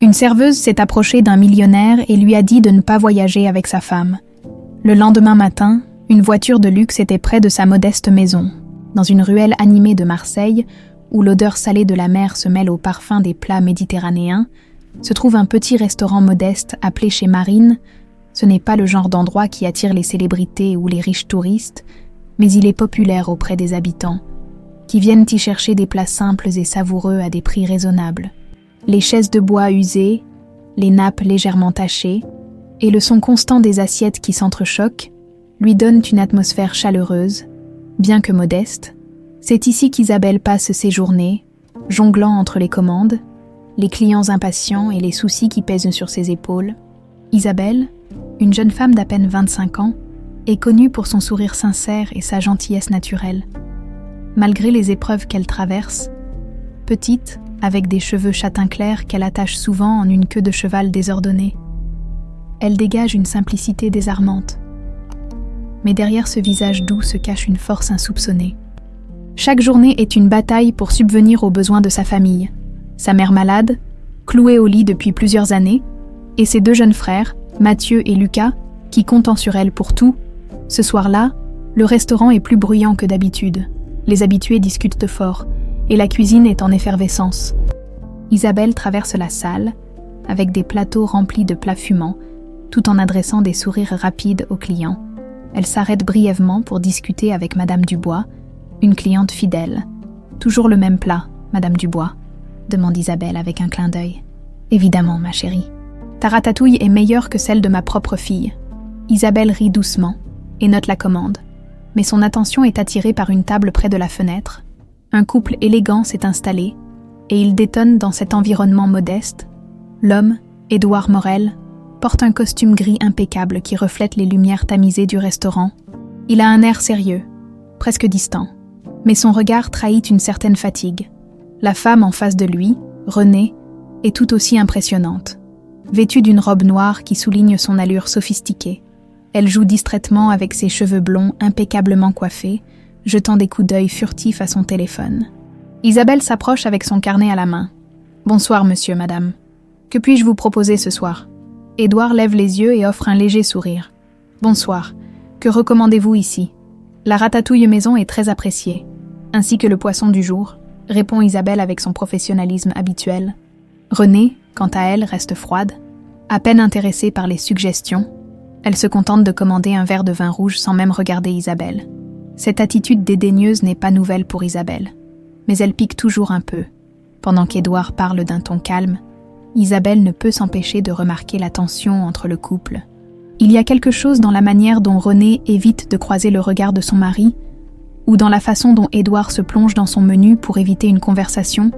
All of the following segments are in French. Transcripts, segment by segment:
Une serveuse s'est approchée d'un millionnaire et lui a dit de ne pas voyager avec sa femme. Le lendemain matin, une voiture de luxe était près de sa modeste maison. Dans une ruelle animée de Marseille, où l'odeur salée de la mer se mêle au parfum des plats méditerranéens, se trouve un petit restaurant modeste appelé chez Marine. Ce n'est pas le genre d'endroit qui attire les célébrités ou les riches touristes, mais il est populaire auprès des habitants, qui viennent y chercher des plats simples et savoureux à des prix raisonnables. Les chaises de bois usées, les nappes légèrement tachées, et le son constant des assiettes qui s'entrechoquent lui donnent une atmosphère chaleureuse, bien que modeste. C'est ici qu'Isabelle passe ses journées, jonglant entre les commandes, les clients impatients et les soucis qui pèsent sur ses épaules. Isabelle, une jeune femme d'à peine 25 ans, est connue pour son sourire sincère et sa gentillesse naturelle. Malgré les épreuves qu'elle traverse, petite, avec des cheveux châtain clair qu'elle attache souvent en une queue de cheval désordonnée, elle dégage une simplicité désarmante. Mais derrière ce visage doux se cache une force insoupçonnée. Chaque journée est une bataille pour subvenir aux besoins de sa famille. Sa mère malade, clouée au lit depuis plusieurs années, et ses deux jeunes frères, Mathieu et Lucas, qui comptent sur elle pour tout. Ce soir-là, le restaurant est plus bruyant que d'habitude. Les habitués discutent fort, et la cuisine est en effervescence. Isabelle traverse la salle, avec des plateaux remplis de plats fumants, tout en adressant des sourires rapides aux clients. Elle s'arrête brièvement pour discuter avec Madame Dubois, une cliente fidèle. « Toujours le même plat, Madame Dubois ?» demande Isabelle avec un clin d'œil. « Évidemment, ma chérie. Ta ratatouille est meilleure que celle de ma propre fille. » Isabelle rit doucement et note la commande, mais son attention est attirée par une table près de la fenêtre. Un couple élégant s'est installé, et il détonne dans cet environnement modeste. L'homme, Édouard Morel, porte un costume gris impeccable qui reflète les lumières tamisées du restaurant. Il a un air sérieux, presque distant, mais son regard trahit une certaine fatigue. La femme en face de lui, Renée, est tout aussi impressionnante. Vêtue d'une robe noire qui souligne son allure sophistiquée, elle joue distraitement avec ses cheveux blonds impeccablement coiffés, jetant des coups d'œil furtifs à son téléphone. Isabelle s'approche avec son carnet à la main. « Bonsoir, monsieur, madame. Que puis-je vous proposer ce soir ?» Édouard lève les yeux et offre un léger sourire. « Bonsoir. Que recommandez-vous ici ?»« La ratatouille maison est très appréciée, ainsi que le poisson du jour, » répond Isabelle avec son professionnalisme habituel. Renée, quant à elle, reste froide. À peine intéressée par les suggestions, elle se contente de commander un verre de vin rouge sans même regarder Isabelle. Cette attitude dédaigneuse n'est pas nouvelle pour Isabelle, mais elle pique toujours un peu. Pendant qu'Édouard parle d'un ton calme, Isabelle ne peut s'empêcher de remarquer la tension entre le couple. Il y a quelque chose dans la manière dont Renée évite de croiser le regard de son mari, ou dans la façon dont Édouard se plonge dans son menu pour éviter une conversation,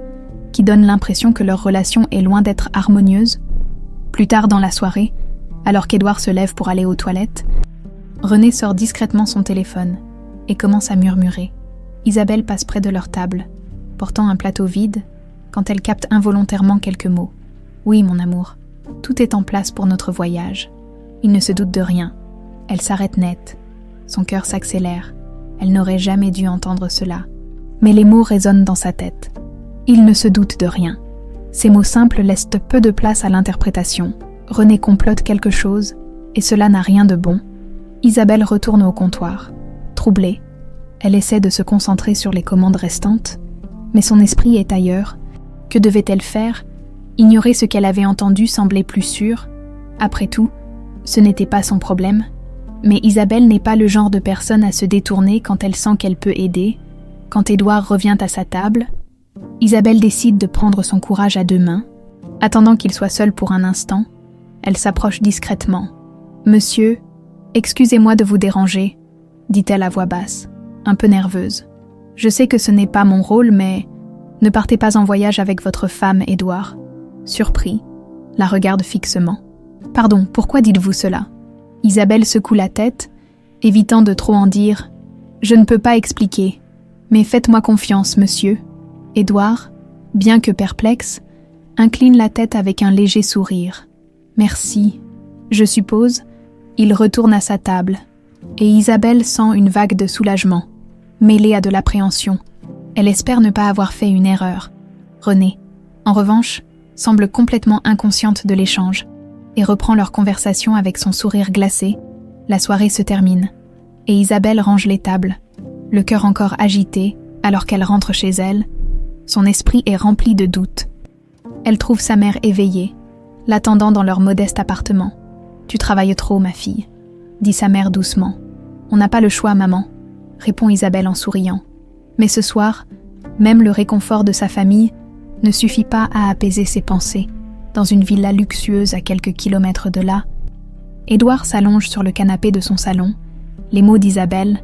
qui donne l'impression que leur relation est loin d'être harmonieuse. Plus tard dans la soirée, alors qu'Édouard se lève pour aller aux toilettes, Renée sort discrètement son téléphone et commence à murmurer. Isabelle passe près de leur table, portant un plateau vide, quand elle capte involontairement quelques mots. « Oui, mon amour, tout est en place pour notre voyage. » Il ne se doute de rien. Elle s'arrête net. Son cœur s'accélère. Elle n'aurait jamais dû entendre cela. Mais les mots résonnent dans sa tête. Il ne se doute de rien. Ces mots simples laissent peu de place à l'interprétation. Renée complote quelque chose, et cela n'a rien de bon. Isabelle retourne au comptoir. Troublée, elle essaie de se concentrer sur les commandes restantes, mais son esprit est ailleurs. Que devait-elle faire ? Ignorer ce qu'elle avait entendu semblait plus sûr. Après tout, ce n'était pas son problème. Mais Isabelle n'est pas le genre de personne à se détourner quand elle sent qu'elle peut aider. Quand Édouard revient à sa table, Isabelle décide de prendre son courage à deux mains. Attendant qu'il soit seul pour un instant, elle s'approche discrètement. « Monsieur, excusez-moi de vous déranger », dit-elle à voix basse, un peu nerveuse. « Je sais que ce n'est pas mon rôle, mais ne partez pas en voyage avec votre femme, Édouard. » Surpris, la regarde fixement. « Pardon, pourquoi dites-vous cela ?» Isabelle secoue la tête, évitant de trop en dire. « Je ne peux pas expliquer, mais faites-moi confiance, monsieur. » Édouard, bien que perplexe, incline la tête avec un léger sourire. « Merci. » Je suppose, il retourne à sa table, et Isabelle sent une vague de soulagement, mêlée à de l'appréhension. Elle espère ne pas avoir fait une erreur. Renée, en revanche, semble complètement inconsciente de l'échange et reprend leur conversation avec son sourire glacé. La soirée se termine et Isabelle range les tables, le cœur encore agité alors qu'elle rentre chez elle. Son esprit est rempli de doutes. Elle trouve sa mère éveillée, l'attendant dans leur modeste appartement. « Tu travailles trop, ma fille », dit sa mère doucement. « On n'a pas le choix, maman », répond Isabelle en souriant. Mais ce soir, même le réconfort de sa famille ne suffit pas à apaiser ses pensées. Dans une villa luxueuse à quelques kilomètres de là, Édouard s'allonge sur le canapé de son salon. Les mots d'Isabelle,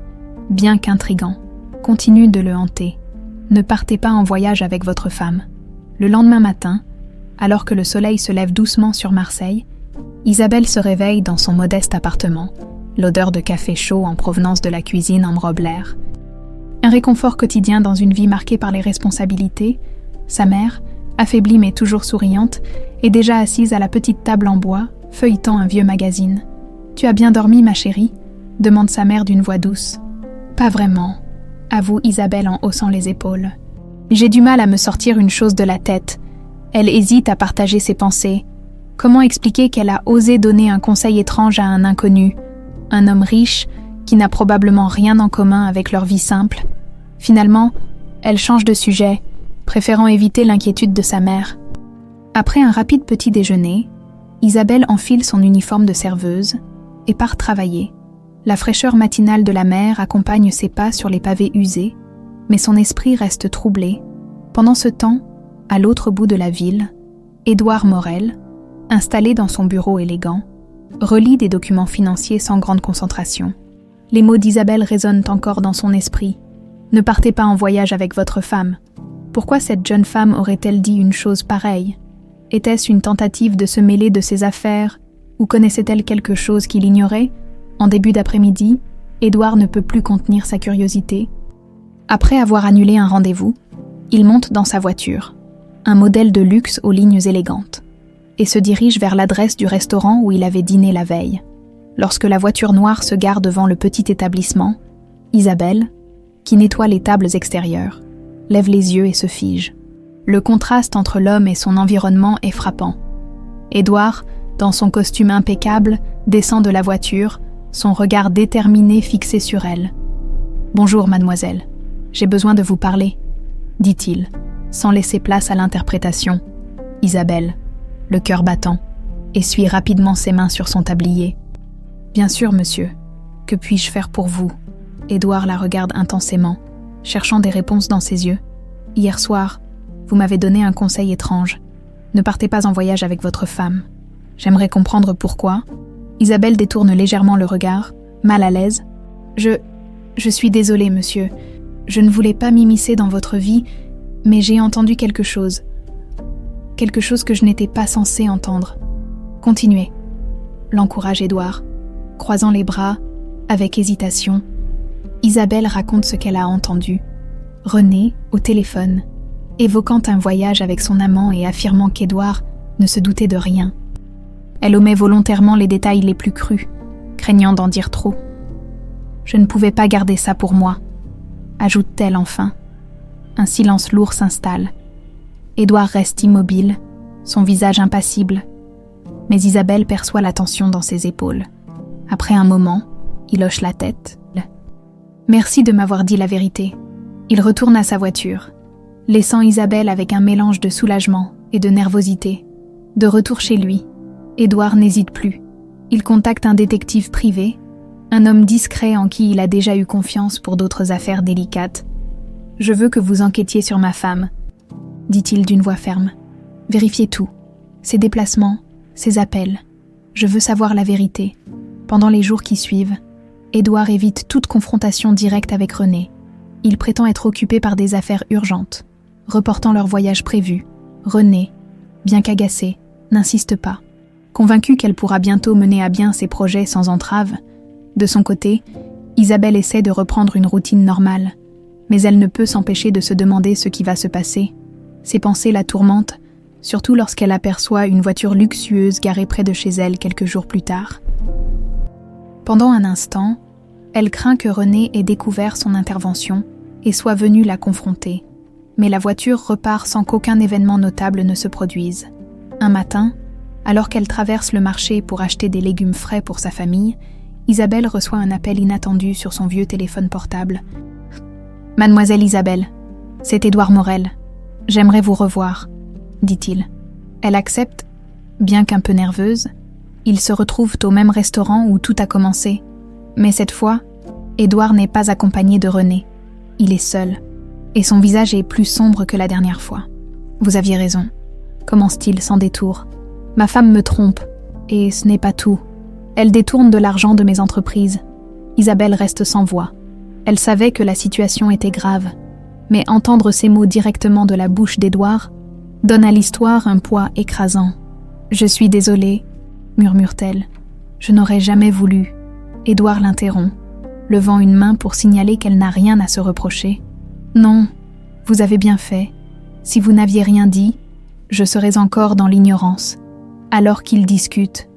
bien qu'intrigants, continuent de le hanter. « Ne partez pas en voyage avec votre femme ». Le lendemain matin, alors que le soleil se lève doucement sur Marseille, Isabelle se réveille dans son modeste appartement. L'odeur de café chaud en provenance de la cuisine enrobe l'air. Un réconfort quotidien dans une vie marquée par les responsabilités. Sa mère, affaiblie mais toujours souriante, est déjà assise à la petite table en bois, feuilletant un vieux magazine. « Tu as bien dormi, ma chérie ?» demande sa mère d'une voix douce. « Pas vraiment », avoue Isabelle en haussant les épaules. « J'ai du mal à me sortir une chose de la tête. » Elle hésite à partager ses pensées. Comment expliquer qu'elle a osé donner un conseil étrange à un inconnu, un homme riche qui n'a probablement rien en commun avec leur vie simple? Finalement, elle change de sujet, préférant éviter l'inquiétude de sa mère. Après un rapide petit déjeuner, Isabelle enfile son uniforme de serveuse et part travailler. La fraîcheur matinale de la mer accompagne ses pas sur les pavés usés, mais son esprit reste troublé. Pendant ce temps, à l'autre bout de la ville, Édouard Morel, installé dans son bureau élégant, relit des documents financiers sans grande concentration. Les mots d'Isabelle résonnent encore dans son esprit. « Ne partez pas en voyage avec votre femme. » Pourquoi cette jeune femme aurait-elle dit une chose pareille? Était-ce une tentative de se mêler de ses affaires, ou connaissait-elle quelque chose qu'il ignorait? En début d'après-midi, Édouard ne peut plus contenir sa curiosité. Après avoir annulé un rendez-vous, il monte dans sa voiture, un modèle de luxe aux lignes élégantes, et se dirige vers l'adresse du restaurant où il avait dîné la veille. Lorsque la voiture noire se gare devant le petit établissement, Isabelle, qui nettoie les tables extérieures, lève les yeux et se fige. Le contraste entre l'homme et son environnement est frappant. Édouard, dans son costume impeccable, descend de la voiture, son regard déterminé fixé sur elle. « Bonjour, mademoiselle. J'ai besoin de vous parler, » dit-il, sans laisser place à l'interprétation. Isabelle, le cœur battant, essuie rapidement ses mains sur son tablier. « Bien sûr, monsieur. Que puis-je faire pour vous ?» Édouard la regarde intensément, cherchant des réponses dans ses yeux. « Hier soir, vous m'avez donné un conseil étrange. Ne partez pas en voyage avec votre femme. J'aimerais comprendre pourquoi. » Isabelle détourne légèrement le regard, mal à l'aise. « Je suis désolée, monsieur. Je ne voulais pas m'immiscer dans votre vie, mais j'ai entendu quelque chose. Quelque chose que je n'étais pas censée entendre. Continuez. » L'encourage Édouard, croisant les bras, avec hésitation. Isabelle raconte ce qu'elle a entendu. René, au téléphone, évoquant un voyage avec son amant et affirmant qu'Édouard ne se doutait de rien. Elle omet volontairement les détails les plus crus, craignant d'en dire trop. « Je ne pouvais pas garder ça pour moi », ajoute-t-elle enfin. Un silence lourd s'installe. Édouard reste immobile, son visage impassible, mais Isabelle perçoit la tension dans ses épaules. Après un moment, il hoche la tête. « Merci de m'avoir dit la vérité. » Il retourne à sa voiture, laissant Isabelle avec un mélange de soulagement et de nervosité. De retour chez lui, Édouard n'hésite plus. Il contacte un détective privé, un homme discret en qui il a déjà eu confiance pour d'autres affaires délicates. « Je veux que vous enquêtiez sur ma femme, » dit-il d'une voix ferme. « Vérifiez tout, ses déplacements, ses appels. Je veux savoir la vérité. » Pendant les jours qui suivent, Édouard évite toute confrontation directe avec René. Il prétend être occupé par des affaires urgentes, reportant leur voyage prévu. René, bien qu'agacé, n'insiste pas. Convaincue qu'elle pourra bientôt mener à bien ses projets sans entrave, de son côté, Isabelle essaie de reprendre une routine normale, mais elle ne peut s'empêcher de se demander ce qui va se passer. Ses pensées la tourmentent, surtout lorsqu'elle aperçoit une voiture luxueuse garée près de chez elle quelques jours plus tard. Pendant un instant, elle craint que René ait découvert son intervention et soit venu la confronter, mais la voiture repart sans qu'aucun événement notable ne se produise. Un matin, alors qu'elle traverse le marché pour acheter des légumes frais pour sa famille, Isabelle reçoit un appel inattendu sur son vieux téléphone portable. « Mademoiselle Isabelle, c'est Édouard Morel. J'aimerais vous revoir, dit-il. Elle accepte, bien qu'un peu nerveuse. Ils se retrouvent au même restaurant où tout a commencé. Mais cette fois, Édouard n'est pas accompagné de René. Il est seul, et son visage est plus sombre que la dernière fois. « Vous aviez raison, commence-t-il sans détour. Ma femme me trompe, et ce n'est pas tout. Elle détourne de l'argent de mes entreprises. » Isabelle reste sans voix. Elle savait que la situation était grave, mais entendre ces mots directement de la bouche d'Édouard donne à l'histoire un poids écrasant. « Je suis désolée, » murmure-t-elle. « Je n'aurais jamais voulu. » Édouard l'interrompt, levant une main pour signaler qu'elle n'a rien à se reprocher. « Non, vous avez bien fait. Si vous n'aviez rien dit, je serais encore dans l'ignorance. » Alors qu'ils discutent,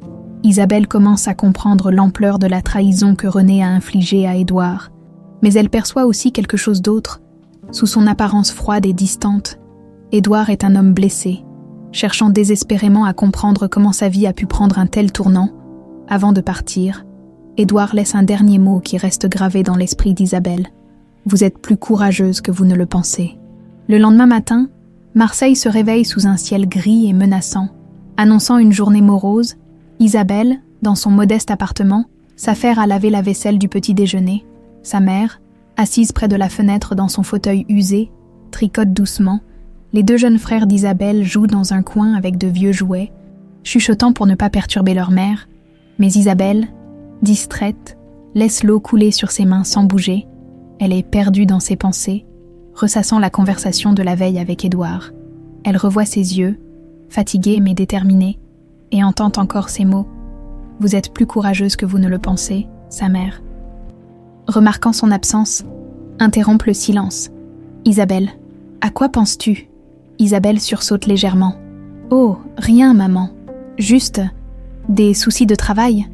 Isabelle commence à comprendre l'ampleur de la trahison que René a infligée à Édouard. Mais elle perçoit aussi quelque chose d'autre. Sous son apparence froide et distante, Édouard est un homme blessé, cherchant désespérément à comprendre comment sa vie a pu prendre un tel tournant. Avant de partir, Édouard laisse un dernier mot qui reste gravé dans l'esprit d'Isabelle. « Vous êtes plus courageuse que vous ne le pensez. » Le lendemain matin, Marseille se réveille sous un ciel gris et menaçant. Annonçant une journée morose, Isabelle, dans son modeste appartement, s'affaire à laver la vaisselle du petit déjeuner. Sa mère, assise près de la fenêtre dans son fauteuil usé, tricote doucement. Les deux jeunes frères d'Isabelle jouent dans un coin avec de vieux jouets, chuchotant pour ne pas perturber leur mère. Mais Isabelle, distraite, laisse l'eau couler sur ses mains sans bouger. Elle est perdue dans ses pensées, ressassant la conversation de la veille avec Édouard. Elle revoit ses yeux, fatigués mais déterminés, et entend encore ces mots. « Vous êtes plus courageuse que vous ne le pensez, sa mère. » Remarquant son absence, interrompt le silence. « Isabelle, à quoi penses-tu » Isabelle sursaute légèrement. « Oh, rien, maman. Juste des soucis de travail. »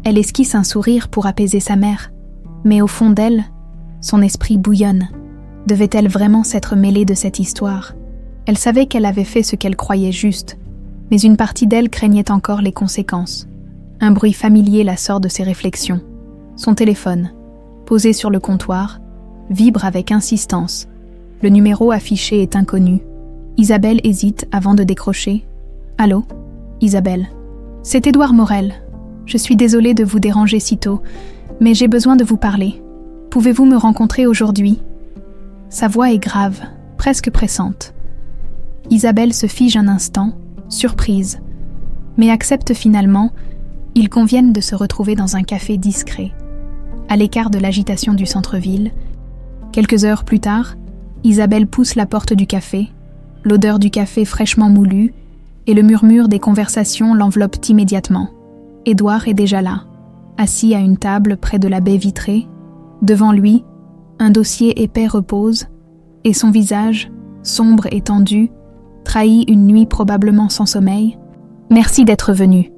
Elle esquisse un sourire pour apaiser sa mère. Mais au fond d'elle, son esprit bouillonne. Devait-elle vraiment s'être mêlée de cette histoire ? Elle savait qu'elle avait fait ce qu'elle croyait juste, mais une partie d'elle craignait encore les conséquences. Un bruit familier la sort de ses réflexions. Son téléphone, posé sur le comptoir, vibre avec insistance. Le numéro affiché est inconnu. Isabelle hésite avant de décrocher. « Allô ? Isabelle. C'est Édouard Morel. Je suis désolée de vous déranger si tôt, mais j'ai besoin de vous parler. Pouvez-vous me rencontrer aujourd'hui ?» Sa voix est grave, presque pressante. Isabelle se fige un instant, surprise, mais accepte finalement. Ils conviennent de se retrouver dans un café discret, à l'écart de l'agitation du centre-ville. Quelques heures plus tard, Isabelle pousse la porte du café. L'odeur du café fraîchement moulu et le murmure des conversations l'enveloppent immédiatement. Édouard est déjà là, assis à une table près de la baie vitrée. Devant lui, un dossier épais repose, et son visage, sombre et tendu, trahit une nuit probablement sans sommeil. « Merci d'être venu »,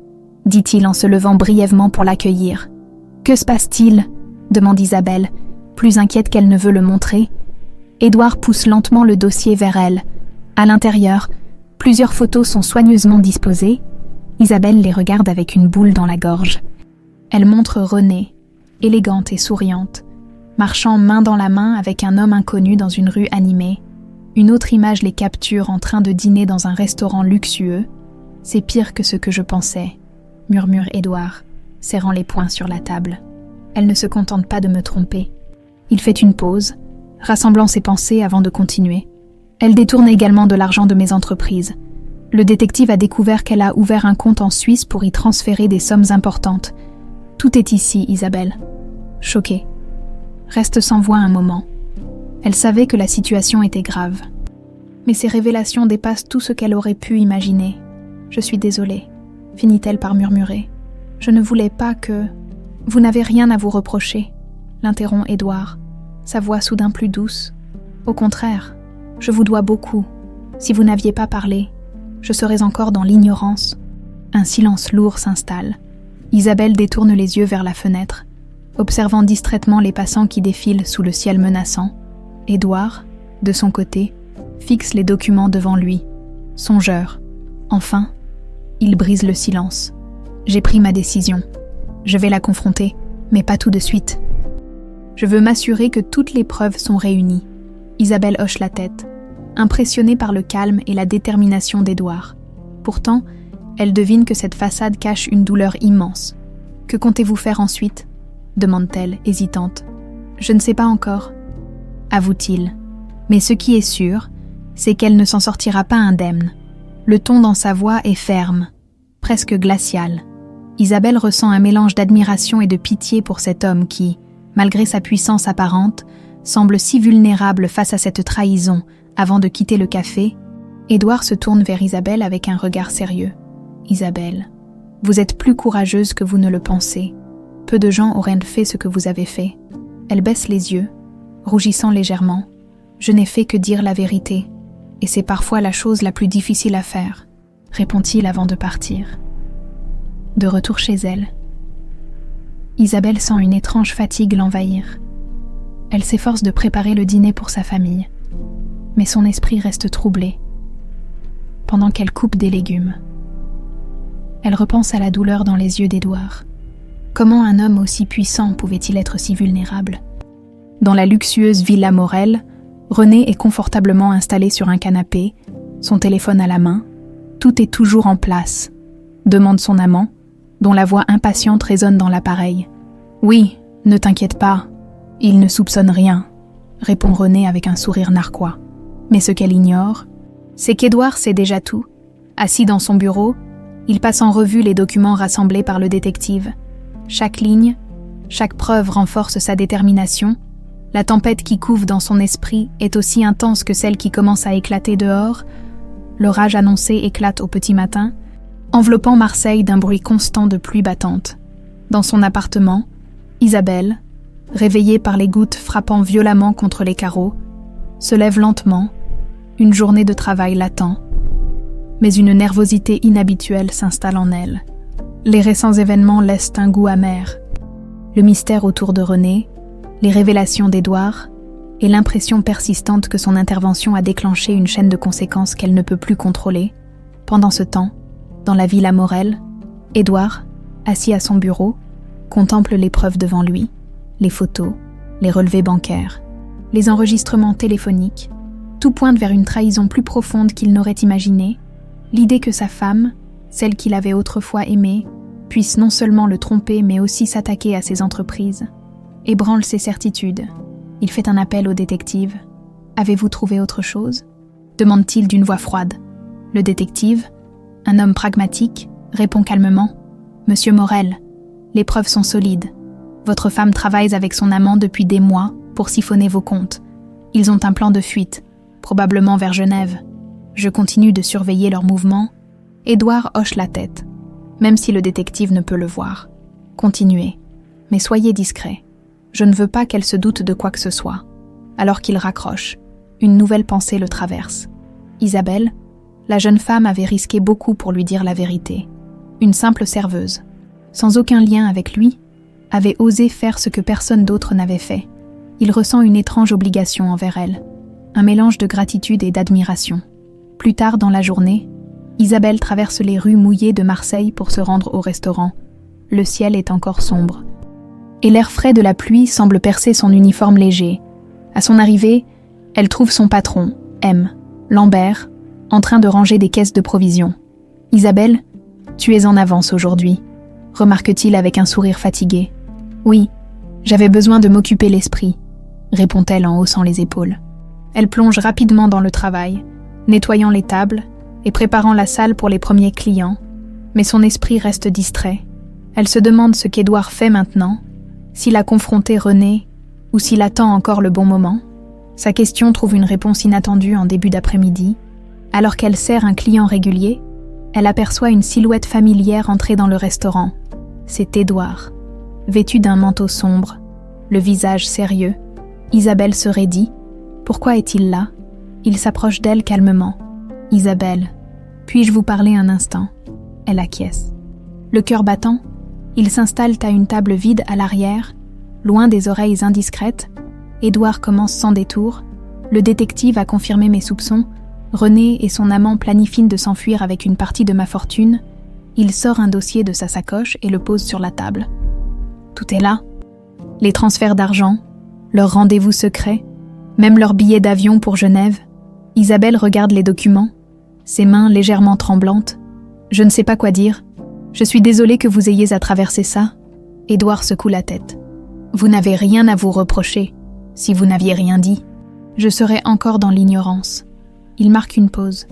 dit-il en se levant brièvement pour l'accueillir. « Que se passe-t-il » demande Isabelle, plus inquiète qu'elle ne veut le montrer. Édouard pousse lentement le dossier vers elle. À l'intérieur, plusieurs photos sont soigneusement disposées. Isabelle les regarde avec une boule dans la gorge. Elle montre Renée, élégante et souriante, marchant main dans la main avec un homme inconnu dans une rue animée. Une autre image les capture en train de dîner dans un restaurant luxueux. « C'est pire que ce que je pensais », murmure Édouard, serrant les poings sur la table. Elle ne se contente pas de me tromper. Il fait une pause, rassemblant ses pensées avant de continuer. Elle détourne également de l'argent de mes entreprises. Le détective a découvert qu'elle a ouvert un compte en Suisse pour y transférer des sommes importantes. Tout est ici, Isabelle. Choquée. Reste sans voix un moment. Elle savait que la situation était grave. Mais ces révélations dépassent tout ce qu'elle aurait pu imaginer. « Je suis désolée », finit-elle par murmurer. « Je ne voulais pas que... » « Vous n'avez rien à vous reprocher », l'interrompt Édouard, sa voix soudain plus douce. « Au contraire, je vous dois beaucoup. Si vous n'aviez pas parlé, je serais encore dans l'ignorance. » Un silence lourd s'installe. Isabelle détourne les yeux vers la fenêtre, observant distraitement les passants qui défilent sous le ciel menaçant. Édouard, de son côté, fixe les documents devant lui. Songeur. Enfin, Il brise le silence. J'ai pris ma décision. Je vais la confronter, mais pas tout de suite. Je veux m'assurer que toutes les preuves sont réunies. Isabelle hoche la tête, impressionnée par le calme et la détermination d'Édouard. Pourtant, elle devine que cette façade cache une douleur immense. « Que comptez-vous faire ensuite ?» demande-t-elle, hésitante. « Je ne sais pas encore. » avoue-t-il. Mais ce qui est sûr, c'est qu'elle ne s'en sortira pas indemne. Le ton dans sa voix est ferme, presque glacial. Isabelle ressent un mélange d'admiration et de pitié pour cet homme qui, malgré sa puissance apparente, semble si vulnérable face à cette trahison. Avant de quitter le café, Édouard se tourne vers Isabelle avec un regard sérieux. « Isabelle, vous êtes plus courageuse que vous ne le pensez. Peu de gens auraient fait ce que vous avez fait. » Elle baisse les yeux, rougissant légèrement. « Je n'ai fait que dire la vérité, et c'est parfois la chose la plus difficile à faire, » répond-il avant de partir. De retour chez elle, Isabelle sent une étrange fatigue l'envahir. Elle s'efforce de préparer le dîner pour sa famille, mais son esprit reste troublé. Pendant qu'elle coupe des légumes, elle repense à la douleur dans les yeux d'Édouard. Comment un homme aussi puissant pouvait-il être si vulnérable ? Dans la luxueuse Villa Morel, René est confortablement installé sur un canapé, son téléphone à la main. Tout est toujours en place, demande son amant, dont la voix impatiente résonne dans l'appareil. « Oui, ne t'inquiète pas, il ne soupçonne rien », répond René avec un sourire narquois. Mais ce qu'elle ignore, c'est qu'Édouard sait déjà tout. Assis dans son bureau, il passe en revue les documents rassemblés par le détective. Chaque ligne, chaque preuve renforce sa détermination. La tempête qui couve dans son esprit est aussi intense que celle qui commence à éclater dehors. L'orage annoncé éclate au petit matin, enveloppant Marseille d'un bruit constant de pluie battante. Dans son appartement, Isabelle, réveillée par les gouttes frappant violemment contre les carreaux, se lève lentement. Une journée de travail l'attend. Mais une nervosité inhabituelle s'installe en elle. Les récents événements laissent un goût amer. Le mystère autour de René, les révélations d'Édouard et l'impression persistante que son intervention a déclenché une chaîne de conséquences qu'elle ne peut plus contrôler. Pendant ce temps, dans la Villa Morel, Édouard, assis à son bureau, contemple les preuves devant lui, les photos, les relevés bancaires, les enregistrements téléphoniques. Tout pointe vers une trahison plus profonde qu'il n'aurait imaginée. L'idée que sa femme, celle qu'il avait autrefois aimée, puisse non seulement le tromper mais aussi s'attaquer à ses entreprises, ébranle ses certitudes. Il fait un appel au détective. « Avez-vous trouvé autre chose ?» demande-t-il d'une voix froide. Le détective, un homme pragmatique, répond calmement. « Monsieur Morel, les preuves sont solides. Votre femme travaille avec son amant depuis des mois pour siphonner vos comptes. Ils ont un plan de fuite, probablement vers Genève. Je continue de surveiller leurs mouvements. » Édouard hoche la tête, même si le détective ne peut le voir. « Continuez, mais soyez discret. Je ne veux pas qu'elle se doute de quoi que ce soit. » Alors qu'il raccroche, une nouvelle pensée le traverse. Isabelle, la jeune femme avait risqué beaucoup pour lui dire la vérité. Une simple serveuse, sans aucun lien avec lui, avait osé faire ce que personne d'autre n'avait fait. Il ressent une étrange obligation envers elle, un mélange de gratitude et d'admiration. Plus tard dans la journée, Isabelle traverse les rues mouillées de Marseille pour se rendre au restaurant. Le ciel est encore sombre, et l'air frais de la pluie semble percer son uniforme léger. À son arrivée, elle trouve son patron, M. Lambert, en train de ranger des caisses de provisions. « Isabelle, tu es en avance aujourd'hui », remarque-t-il avec un sourire fatigué. « Oui, j'avais besoin de m'occuper l'esprit », répond-elle en haussant les épaules. Elle plonge rapidement dans le travail, nettoyant les tables et préparant la salle pour les premiers clients, mais son esprit reste distrait. Elle se demande ce qu'Édouard fait maintenant, s'il a confronté René ou s'il attend encore le bon moment. Sa question trouve une réponse inattendue en début d'après-midi. Alors qu'elle sert un client régulier, elle aperçoit une silhouette familière entrer dans le restaurant. C'est Édouard. Vêtu d'un manteau sombre, le visage sérieux, Isabelle se raidit. Pourquoi est-il là ? Il s'approche d'elle calmement. « Isabelle, puis-je vous parler un instant ?» Elle acquiesce. Le cœur battant, ils s'installent à une table vide à l'arrière, loin des oreilles indiscrètes. Édouard commence sans détour. Le détective a confirmé mes soupçons. René et son amant planifient de s'enfuir avec une partie de ma fortune. Il sort un dossier de sa sacoche et le pose sur la table. Tout est là. Les transferts d'argent, leur rendez-vous secret, même leur billet d'avion pour Genève. Isabelle regarde les documents, ses mains légèrement tremblantes. Je ne sais pas quoi dire. Je suis désolée que vous ayez à traverser ça. Édouard secoue la tête. Vous n'avez rien à vous reprocher. Si vous n'aviez rien dit, je serais encore dans l'ignorance. Il marque une pause,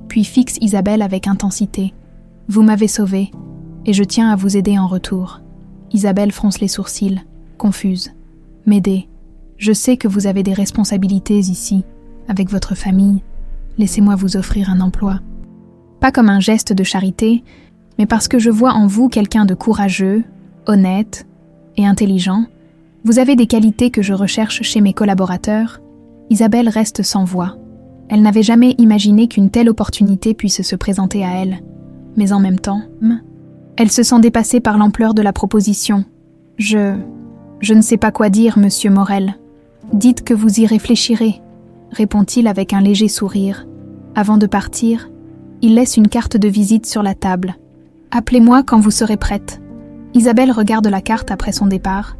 puis fixe Isabelle avec intensité. Vous m'avez sauvée, et je tiens à vous aider en retour. Isabelle fronce les sourcils, confuse. M'aider. Je sais que vous avez des responsabilités ici, avec votre famille. Laissez-moi vous offrir un emploi. Pas comme un geste de charité, mais parce que je vois en vous quelqu'un de courageux, honnête et intelligent. Vous avez des qualités que je recherche chez mes collaborateurs. Isabelle reste sans voix. Elle n'avait jamais imaginé qu'une telle opportunité puisse se présenter à elle. Mais en même temps, elle se sent dépassée par l'ampleur de la proposition. Je ne sais pas quoi dire, monsieur Morel. Dites que vous y réfléchirez, répond-il avec un léger sourire. Avant de partir, il laisse une carte de visite sur la table. Appelez-moi quand vous serez prête. Isabelle regarde la carte après son départ,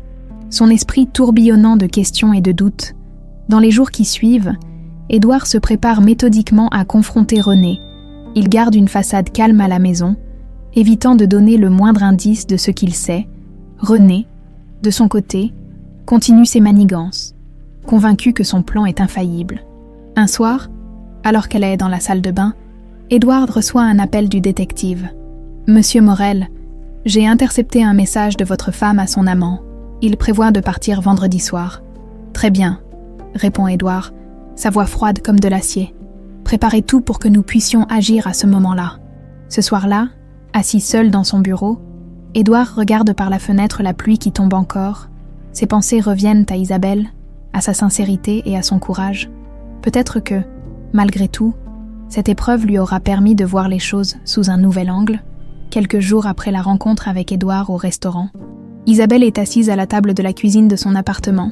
son esprit tourbillonnant de questions et de doutes. Dans les jours qui suivent, Édouard se prépare méthodiquement à confronter René. Il garde une façade calme à la maison, évitant de donner le moindre indice de ce qu'il sait. René, de son côté, continue ses manigances, convaincu que son plan est infaillible. Un soir, alors qu'elle est dans la salle de bain, Édouard reçoit un appel du détective. « Monsieur Morel, j'ai intercepté un message de votre femme à son amant. Il prévoit de partir vendredi soir. »« Très bien, » répond Édouard, sa voix froide comme de l'acier. « Préparez tout pour que nous puissions agir à ce moment-là. » Ce soir-là, assis seul dans son bureau, Édouard regarde par la fenêtre la pluie qui tombe encore. Ses pensées reviennent à Isabelle, à sa sincérité et à son courage. Peut-être que, malgré tout, cette épreuve lui aura permis de voir les choses sous un nouvel angle. Quelques jours après la rencontre avec Édouard au restaurant, Isabelle est assise à la table de la cuisine de son appartement.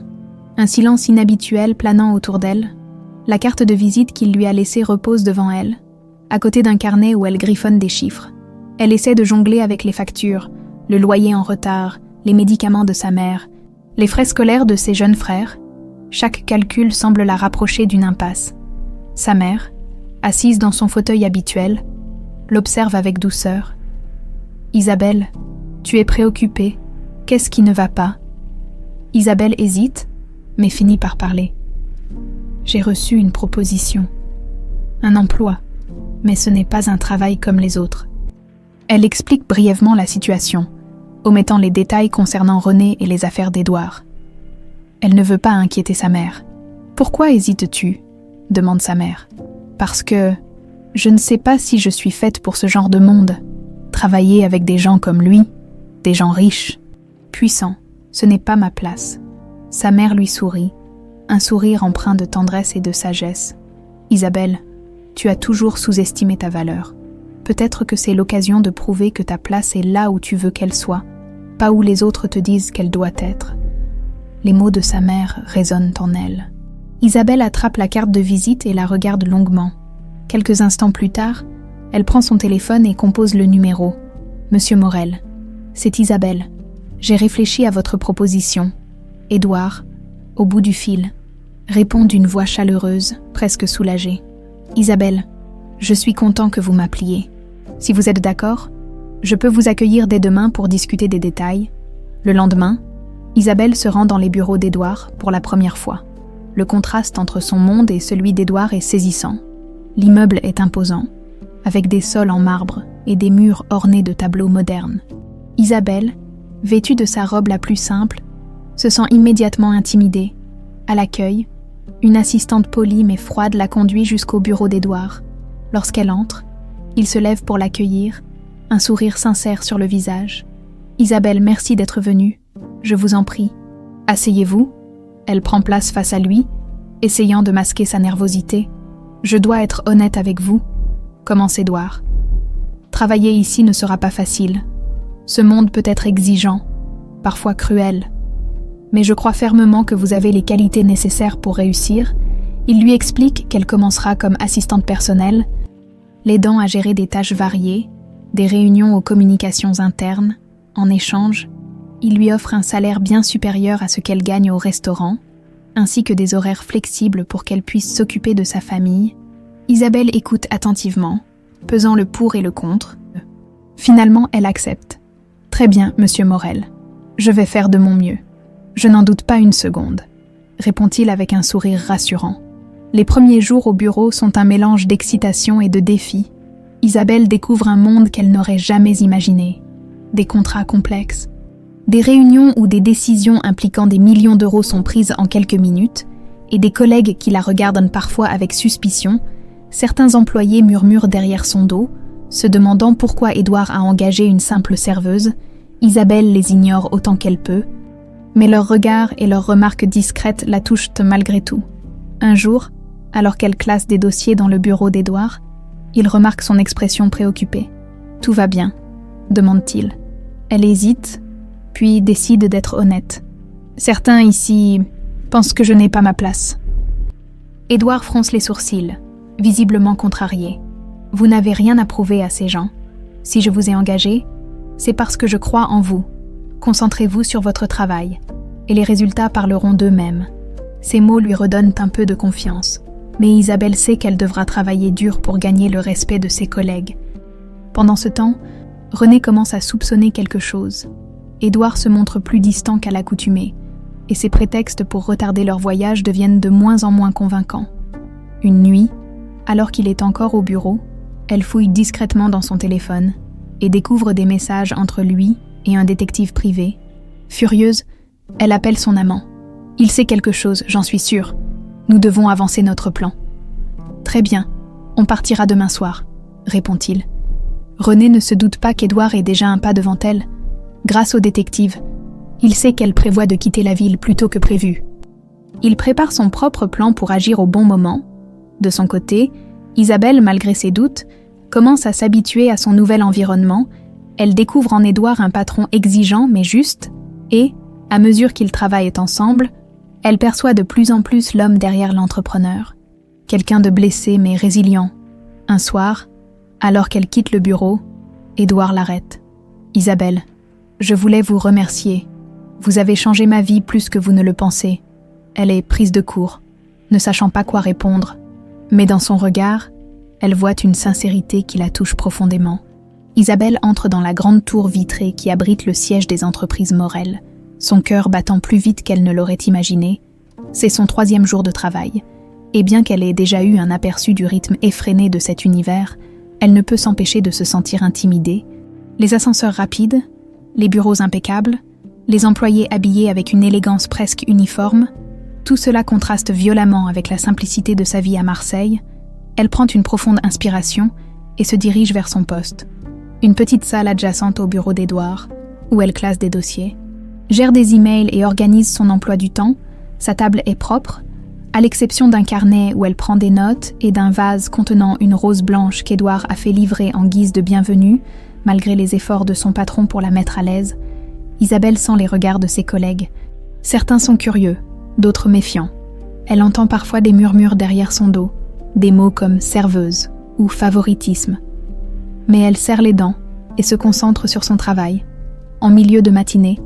Un silence inhabituel planant autour d'elle. La carte de visite qu'il lui a laissée repose devant elle, à côté d'un carnet où elle griffonne des chiffres. Elle essaie de jongler avec les factures, le loyer en retard, les médicaments de sa mère, les frais scolaires de ses jeunes frères. Chaque calcul semble la rapprocher d'une impasse. Sa mère, assise dans son fauteuil habituel, l'observe avec douceur. « Isabelle, tu es préoccupée. Qu'est-ce qui ne va pas ?» Isabelle hésite, mais finit par parler. « J'ai reçu une proposition. Un emploi, mais ce n'est pas un travail comme les autres. » Elle explique brièvement la situation, omettant les détails concernant René et les affaires d'Édouard. Elle ne veut pas inquiéter sa mère. « Pourquoi hésites-tu » demande sa mère. « Parce que je ne sais pas si je suis faite pour ce genre de monde. Travailler avec des gens comme lui, des gens riches, puissants, ce n'est pas ma place. » Sa mère lui sourit, un sourire empreint de tendresse et de sagesse. « Isabelle, tu as toujours sous-estimé ta valeur. Peut-être que c'est l'occasion de prouver que ta place est là où tu veux qu'elle soit, pas où les autres te disent qu'elle doit être. » Les mots de sa mère résonnent en elle. Isabelle attrape la carte de visite et la regarde longuement. Quelques instants plus tard, elle prend son téléphone et compose le numéro. « Monsieur Morel, c'est Isabelle. J'ai réfléchi à votre proposition. » Édouard, au bout du fil, répond d'une voix chaleureuse, presque soulagée. « Isabelle, je suis content que vous m'appeliez. Si vous êtes d'accord, je peux vous accueillir dès demain pour discuter des détails. » Le lendemain, Isabelle se rend dans les bureaux d'Édouard pour la première fois. Le contraste entre son monde et celui d'Édouard est saisissant. L'immeuble est imposant, avec des sols en marbre et des murs ornés de tableaux modernes. Isabelle, vêtue de sa robe la plus simple, se sent immédiatement intimidée. À l'accueil, une assistante polie mais froide la conduit jusqu'au bureau d'Édouard. Lorsqu'elle entre, il se lève pour l'accueillir, un sourire sincère sur le visage. « Isabelle, merci d'être venue. Je vous en prie. Asseyez-vous. » Elle prend place face à lui, essayant de masquer sa nervosité. « Je dois être honnête avec vous. » commence Édouard. « Travailler ici ne sera pas facile. Ce monde peut être exigeant, parfois cruel. Mais je crois fermement que vous avez les qualités nécessaires pour réussir. » Il lui explique qu'elle commencera comme assistante personnelle, l'aidant à gérer des tâches variées, des réunions aux communications internes. En échange, il lui offre un salaire bien supérieur à ce qu'elle gagne au restaurant, ainsi que des horaires flexibles pour qu'elle puisse s'occuper de sa famille. Isabelle écoute attentivement, pesant le pour et le contre. Finalement, elle accepte. « Très bien, monsieur Morel. Je vais faire de mon mieux. Je n'en doute pas une seconde, » répond-il avec un sourire rassurant. Les premiers jours au bureau sont un mélange d'excitation et de défi. Isabelle découvre un monde qu'elle n'aurait jamais imaginé. Des contrats complexes, des réunions où des décisions impliquant des millions d'euros sont prises en quelques minutes, et des collègues qui la regardent parfois avec suspicion. Certains employés murmurent derrière son dos, se demandant pourquoi Édouard a engagé une simple serveuse. Isabelle les ignore autant qu'elle peut, mais leurs regards et leurs remarques discrètes la touchent malgré tout. Un jour, alors qu'elle classe des dossiers dans le bureau d'Édouard, il remarque son expression préoccupée. « Tout va bien ?» demande-t-il. Elle hésite, puis décide d'être honnête. « Certains ici pensent que je n'ai pas ma place. » Édouard fronce les sourcils, visiblement contrarié. « Vous n'avez rien à prouver à ces gens. Si je vous ai engagé, c'est parce que je crois en vous. Concentrez-vous sur votre travail, et les résultats parleront d'eux-mêmes. » Ces mots lui redonnent un peu de confiance, mais Isabelle sait qu'elle devra travailler dur pour gagner le respect de ses collègues. Pendant ce temps, René commence à soupçonner quelque chose. Édouard se montre plus distant qu'à l'accoutumée, et ses prétextes pour retarder leur voyage deviennent de moins en moins convaincants. Une nuit, alors qu'il est encore au bureau, elle fouille discrètement dans son téléphone et découvre des messages entre lui et un détective privé. Furieuse, elle appelle son amant. « Il sait quelque chose, j'en suis sûre. Nous devons avancer notre plan. »« Très bien, on partira demain soir, » répond-il. René ne se doute pas qu'Édouard est déjà un pas devant elle. Grâce au détective, il sait qu'elle prévoit de quitter la ville plus tôt que prévu. Il prépare son propre plan pour agir au bon moment. De son côté, Isabelle, malgré ses doutes, commence à s'habituer à son nouvel environnement. Elle découvre en Édouard un patron exigeant mais juste, et, à mesure qu'ils travaillent ensemble, elle perçoit de plus en plus l'homme derrière l'entrepreneur. Quelqu'un de blessé mais résilient. Un soir, alors qu'elle quitte le bureau, Édouard l'arrête. « Isabelle, je voulais vous remercier. Vous avez changé ma vie plus que vous ne le pensez. » Elle est prise de court, ne sachant pas quoi répondre. Mais dans son regard, elle voit une sincérité qui la touche profondément. Isabelle entre dans la grande tour vitrée qui abrite le siège des entreprises Morel, son cœur battant plus vite qu'elle ne l'aurait imaginé. C'est son 3e jour de travail, et bien qu'elle ait déjà eu un aperçu du rythme effréné de cet univers, elle ne peut s'empêcher de se sentir intimidée. Les ascenseurs rapides, les bureaux impeccables, les employés habillés avec une élégance presque uniforme, tout cela contraste violemment avec la simplicité de sa vie à Marseille. Elle prend une profonde inspiration et se dirige vers son poste. Une petite salle adjacente au bureau d'Édouard, où elle classe des dossiers, gère des emails et organise son emploi du temps. Sa table est propre, à l'exception d'un carnet où elle prend des notes et d'un vase contenant une rose blanche qu'Édouard a fait livrer en guise de bienvenue, malgré les efforts de son patron pour la mettre à l'aise. Isabelle sent les regards de ses collègues. Certains sont curieux, d'autres méfiants. Elle entend parfois des murmures derrière son dos, des mots comme « serveuse » ou « favoritisme ». Mais elle serre les dents et se concentre sur son travail. En milieu de matinée,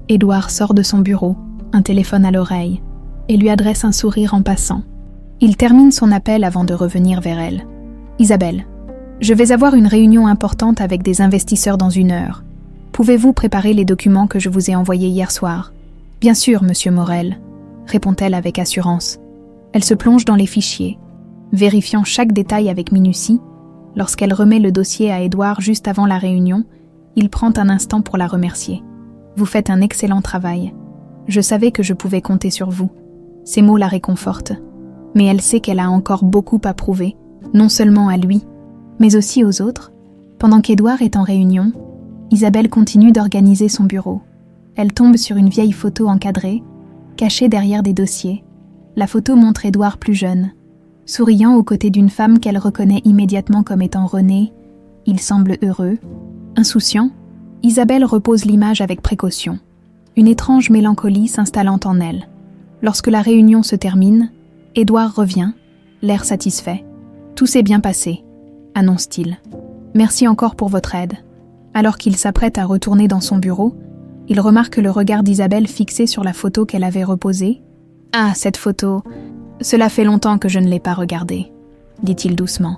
Édouard sort de son bureau, un téléphone à l'oreille, et lui adresse un sourire en passant. Il termine son appel avant de revenir vers elle. « Isabelle, je vais avoir une réunion importante avec des investisseurs dans 1 heure. Pouvez-vous préparer les documents que je vous ai envoyés hier soir ?»« Bien sûr, monsieur Morel, » répond-elle avec assurance. Elle se plonge dans les fichiers, vérifiant chaque détail avec minutie. Lorsqu'elle remet le dossier à Édouard juste avant la réunion, il prend un instant pour la remercier. « Vous faites un excellent travail. Je savais que je pouvais compter sur vous. » Ces mots la réconfortent, mais elle sait qu'elle a encore beaucoup à prouver, non seulement à lui, mais aussi aux autres. Pendant qu'Édouard est en réunion, Isabelle continue d'organiser son bureau. Elle tombe sur une vieille photo encadrée, cachée derrière des dossiers. La photo montre Édouard plus jeune, souriant aux côtés d'une femme qu'elle reconnaît immédiatement comme étant René. Il semble heureux, insouciant. Isabelle repose l'image avec précaution, une étrange mélancolie s'installant en elle. Lorsque la réunion se termine, Édouard revient, l'air satisfait. « Tout s'est bien passé », annonce-t-il. Merci encore pour votre aide. » Alors qu'il s'apprête à retourner dans son bureau, il remarque le regard d'Isabelle fixé sur la photo qu'elle avait reposée. « Ah, cette photo, cela fait longtemps que je ne l'ai pas regardée, » dit-il doucement.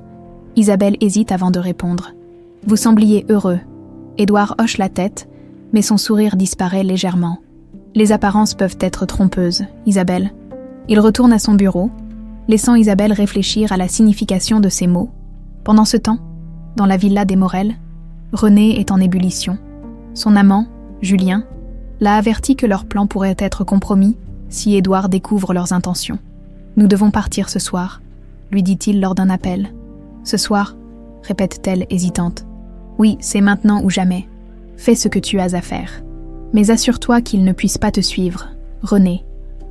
Isabelle hésite avant de répondre. « Vous sembliez heureux. » Édouard hoche la tête, mais son sourire disparaît légèrement. Les apparences peuvent être trompeuses, Isabelle. Il retourne à son bureau, laissant Isabelle réfléchir à la signification de ces mots. Pendant ce temps, dans la villa des Morel, René est en ébullition. Son amant, Julien, l'a averti que leur plan pourrait être compromis si Édouard découvre leurs intentions. « Nous devons partir ce soir », lui dit-il lors d'un appel. « Ce soir », répète-t-elle hésitante. « Oui, c'est maintenant ou jamais. Fais ce que tu as à faire. Mais assure-toi qu'il ne puisse pas te suivre. René,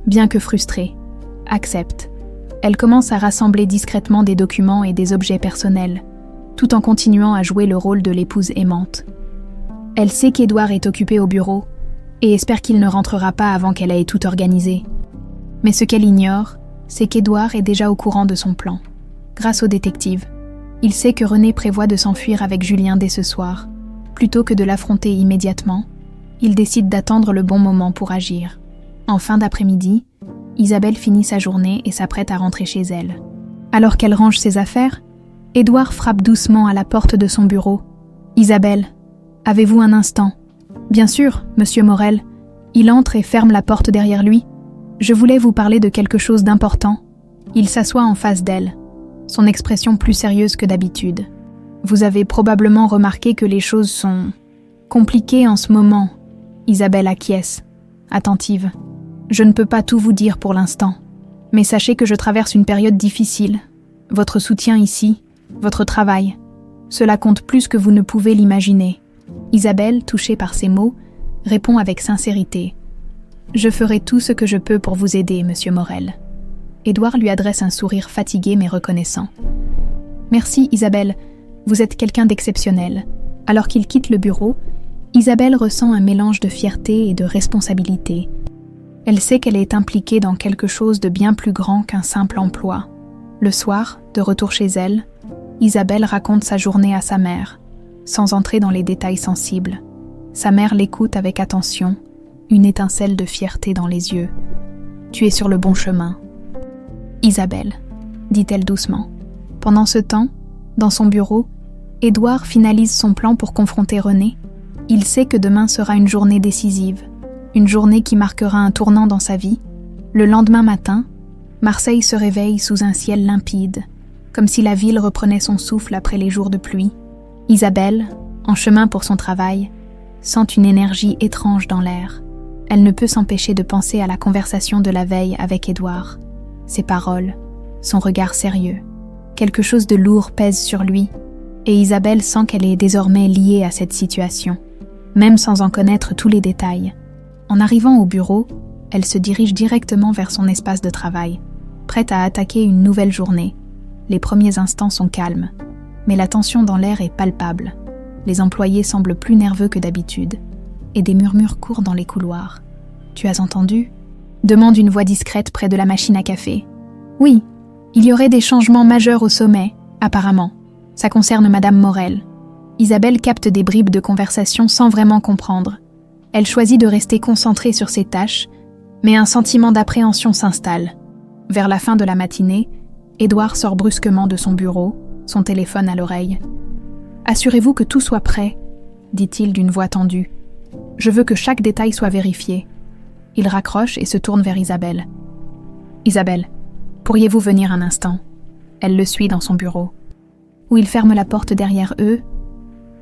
bien que frustré, accepte. » Elle commence à rassembler discrètement des documents et des objets personnels, tout en continuant à jouer le rôle de l'épouse aimante. Elle sait qu'Édouard est occupé au bureau et espère qu'il ne rentrera pas avant qu'elle ait tout organisé. Mais ce qu'elle ignore, c'est qu'Édouard est déjà au courant de son plan. Grâce au détective, il sait que René prévoit de s'enfuir avec Julien dès ce soir. Plutôt que de l'affronter immédiatement, il décide d'attendre le bon moment pour agir. En fin d'après-midi, Isabelle finit sa journée et s'apprête à rentrer chez elle. Alors qu'elle range ses affaires, Édouard frappe doucement à la porte de son bureau. « Isabelle, avez-vous un instant ?»« Bien sûr, monsieur Morel. » Il entre et ferme la porte derrière lui. « Je voulais vous parler de quelque chose d'important. » Il s'assoit en face d'elle, son expression plus sérieuse que d'habitude. « Vous avez probablement remarqué que les choses sont compliquées en ce moment. » Isabelle acquiesce, attentive. « Je ne peux pas tout vous dire pour l'instant, mais sachez que je traverse une période difficile. Votre soutien ici, votre travail, cela compte plus que vous ne pouvez l'imaginer. » Isabelle, touchée par ces mots, répond avec sincérité. « Je ferai tout ce que je peux pour vous aider, monsieur Morel. » Édouard lui adresse un sourire fatigué mais reconnaissant. « Merci, Isabelle, vous êtes quelqu'un d'exceptionnel. » Alors qu'il quitte le bureau, Isabelle ressent un mélange de fierté et de responsabilité. Elle sait qu'elle est impliquée dans quelque chose de bien plus grand qu'un simple emploi. Le soir, de retour chez elle, Isabelle raconte sa journée à sa mère, sans entrer dans les détails sensibles. Sa mère l'écoute avec attention, une étincelle de fierté dans les yeux. « Tu es sur le bon chemin. »« Isabelle, » dit-elle doucement. Pendant ce temps, dans son bureau, Édouard finalise son plan pour confronter René. Il sait que demain sera une journée décisive, une journée qui marquera un tournant dans sa vie. Le lendemain matin, Marseille se réveille sous un ciel limpide, comme si la ville reprenait son souffle après les jours de pluie. Isabelle, en chemin pour son travail, sent une énergie étrange dans l'air. Elle ne peut s'empêcher de penser à la conversation de la veille avec Édouard. Ses paroles, son regard sérieux. Quelque chose de lourd pèse sur lui, et Isabelle sent qu'elle est désormais liée à cette situation, même sans en connaître tous les détails. En arrivant au bureau, elle se dirige directement vers son espace de travail, prête à attaquer une nouvelle journée. Les premiers instants sont calmes, mais la tension dans l'air est palpable. Les employés semblent plus nerveux que d'habitude, et des murmures courent dans les couloirs. « Tu as entendu ?» demande une voix discrète près de la machine à café. « Oui, il y aurait des changements majeurs au sommet, apparemment. Ça concerne Madame Morel. » Isabelle capte des bribes de conversation sans vraiment comprendre. Elle choisit de rester concentrée sur ses tâches, mais un sentiment d'appréhension s'installe. Vers la fin de la matinée, Édouard sort brusquement de son bureau, son téléphone à l'oreille. « Assurez-vous que tout soit prêt, » dit-il d'une voix tendue. « Je veux que chaque détail soit vérifié. » Il raccroche et se tourne vers Isabelle. « Isabelle, pourriez-vous venir un instant ?» Elle le suit dans son bureau, où il ferme la porte derrière eux.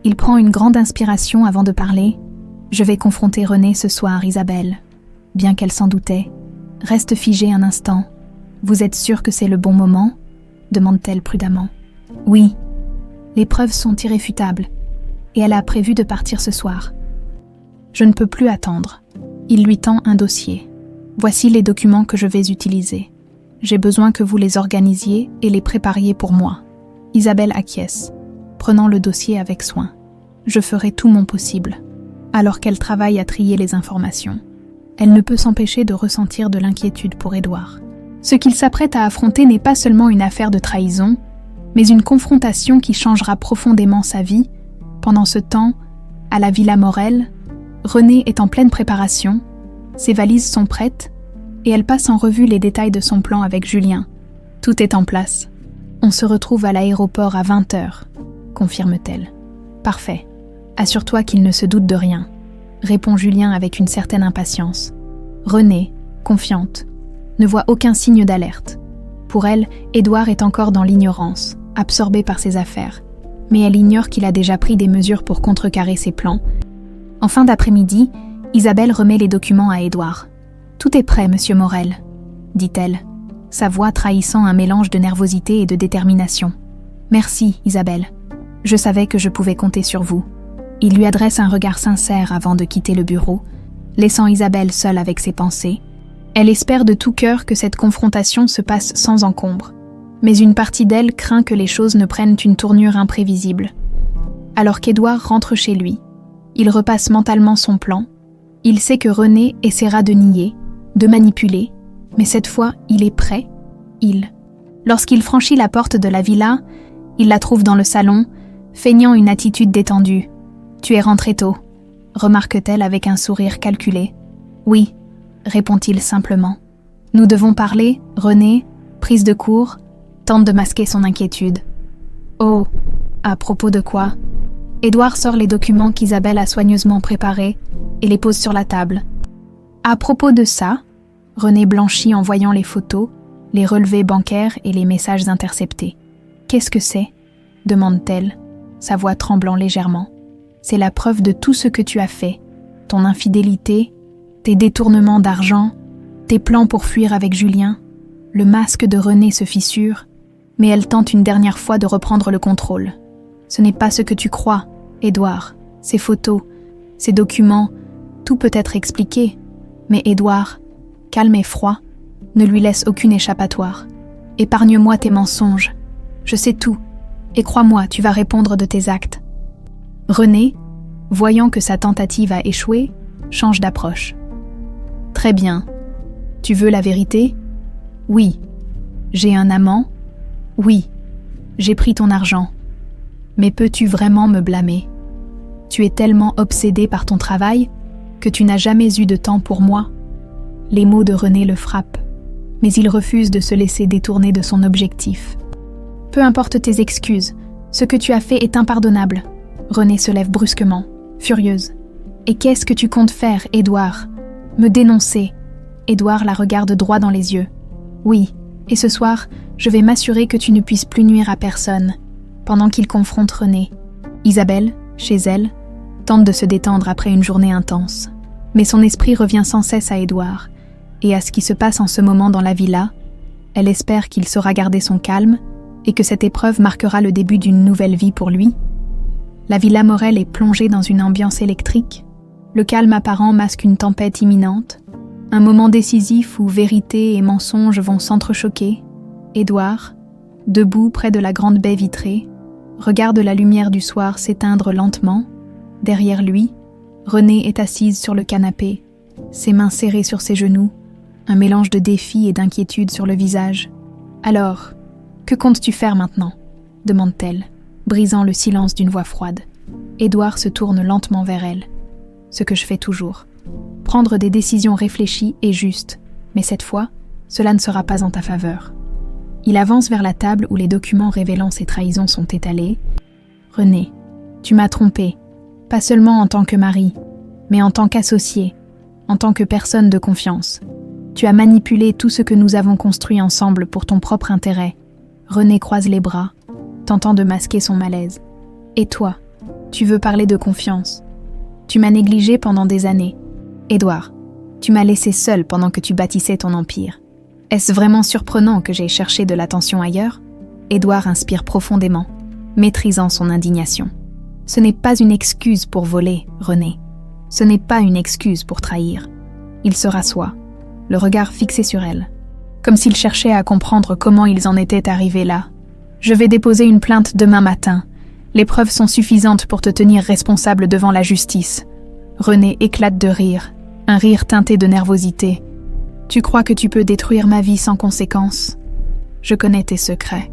Il prend une grande inspiration avant de parler. « Je vais confronter René ce soir, Isabelle. » Bien qu'elle s'en doutait. « Reste figée un instant. Vous êtes sûre que c'est le bon moment ?» demande-t-elle prudemment. « Oui. Les preuves sont irréfutables, et elle a prévu de partir ce soir. » Je ne peux plus attendre. Il lui tend un dossier. « Voici les documents que je vais utiliser. J'ai besoin que vous les organisiez et les prépariez pour moi. » Isabelle acquiesce, prenant le dossier avec soin. « Je ferai tout mon possible. » Alors qu'elle travaille à trier les informations, elle ne peut s'empêcher de ressentir de l'inquiétude pour Édouard. Ce qu'il s'apprête à affronter n'est pas seulement une affaire de trahison, mais une confrontation qui changera profondément sa vie. Pendant ce temps, à la Villa Morel, Renée est en pleine préparation, ses valises sont prêtes, et elle passe en revue les détails de son plan avec Julien. Tout est en place. On se retrouve à l'aéroport à 20h, confirme-t-elle. Parfait. Assure-toi qu'il ne se doute de rien, répond Julien avec une certaine impatience. Renée, confiante, ne voit aucun signe d'alerte. Pour elle, Édouard est encore dans l'ignorance, absorbé par ses affaires, mais elle ignore qu'il a déjà pris des mesures pour contrecarrer ses plans. En fin d'après-midi, Isabelle remet les documents à Édouard. « Tout est prêt, monsieur Morel », dit-elle, sa voix trahissant un mélange de nervosité et de détermination. « Merci, Isabelle. Je savais que je pouvais compter sur vous. » Il lui adresse un regard sincère avant de quitter le bureau, laissant Isabelle seule avec ses pensées. Elle espère de tout cœur que cette confrontation se passe sans encombre, mais une partie d'elle craint que les choses ne prennent une tournure imprévisible. Alors qu'Édouard rentre chez lui, il repasse mentalement son plan. Il sait que Renée essaiera de nier, de manipuler, mais cette fois, il est prêt. Lorsqu'il franchit la porte de la villa, il la trouve dans le salon, feignant une attitude détendue. « Tu es rentré tôt », remarque-t-elle avec un sourire calculé. « Oui », répond-il simplement. « Nous devons parler, Renée, prise de court », tente de masquer son inquiétude. « Oh, à propos de quoi ?» Édouard sort les documents qu'Isabelle a soigneusement préparés et les pose sur la table. « À propos de ça », Renée blanchit en voyant les photos, les relevés bancaires et les messages interceptés. « Qu'est-ce que c'est ?» demande-t-elle, sa voix tremblant légèrement. « C'est la preuve de tout ce que tu as fait, ton infidélité, tes détournements d'argent, tes plans pour fuir avec Julien. » Le masque de Renée se fissure, mais elle tente une dernière fois de reprendre le contrôle. « Ce n'est pas ce que tu crois, Édouard. Ces photos, ces documents, tout peut être expliqué. Mais Édouard, calme et froid, ne lui laisse aucune échappatoire. Épargne-moi tes mensonges. Je sais tout, et crois-moi, tu vas répondre de tes actes. » Renée, voyant que sa tentative a échoué, change d'approche. « Très bien. Tu veux la vérité ? Oui. J'ai un amant ? Oui. J'ai pris ton argent. Mais peux-tu vraiment me blâmer ? Tu es tellement obsédé par ton travail que tu n'as jamais eu de temps pour moi. » Les mots de Renée le frappent, mais il refuse de se laisser détourner de son objectif. « Peu importe tes excuses, ce que tu as fait est impardonnable. » Renée se lève brusquement, furieuse. « Et qu'est-ce que tu comptes faire, Édouard ? Me dénoncer ?» Édouard la regarde droit dans les yeux. « Oui, et ce soir, je vais m'assurer que tu ne puisses plus nuire à personne. » Pendant qu'il confronte Renée, Isabelle, chez elle, tente de se détendre après une journée intense. Mais son esprit revient sans cesse à Édouard, et à ce qui se passe en ce moment dans la villa. Elle espère qu'il saura garder son calme, et que cette épreuve marquera le début d'une nouvelle vie pour lui. La Villa Morel est plongée dans une ambiance électrique. Le calme apparent masque une tempête imminente. Un moment décisif où vérité et mensonge vont s'entrechoquer. Édouard, debout près de la grande baie vitrée, regarde la lumière du soir s'éteindre lentement. Derrière lui, Renée est assise sur le canapé, ses mains serrées sur ses genoux, un mélange de défi et d'inquiétude sur le visage. « Alors, que comptes-tu faire maintenant ?» demande-t-elle, brisant le silence d'une voix froide. Édouard se tourne lentement vers elle. « Ce que je fais toujours. Prendre des décisions réfléchies et justes, mais cette fois, cela ne sera pas en ta faveur. » Il avance vers la table où les documents révélant ses trahisons sont étalés. « Renée, tu m'as trompée, pas seulement en tant que mari, mais en tant qu'associé, en tant que personne de confiance. Tu as manipulé tout ce que nous avons construit ensemble pour ton propre intérêt. » Renée croise les bras, tentant de masquer son malaise. « Et toi, tu veux parler de confiance. Tu m'as négligée pendant des années. Édouard, tu m'as laissé seule pendant que tu bâtissais ton empire. Est-ce vraiment surprenant que j'aie cherché de l'attention ailleurs ?» Édouard inspire profondément, maîtrisant son indignation. « Ce n'est pas une excuse pour voler, Renée. Ce n'est pas une excuse pour trahir. » Il se rassoit, le regard fixé sur elle, comme s'il cherchait à comprendre comment ils en étaient arrivés là. « Je vais déposer une plainte demain matin. Les preuves sont suffisantes pour te tenir responsable devant la justice. » Renée éclate de rire, un rire teinté de nervosité. « Tu crois que tu peux détruire ma vie sans conséquence ? Je connais tes secrets. »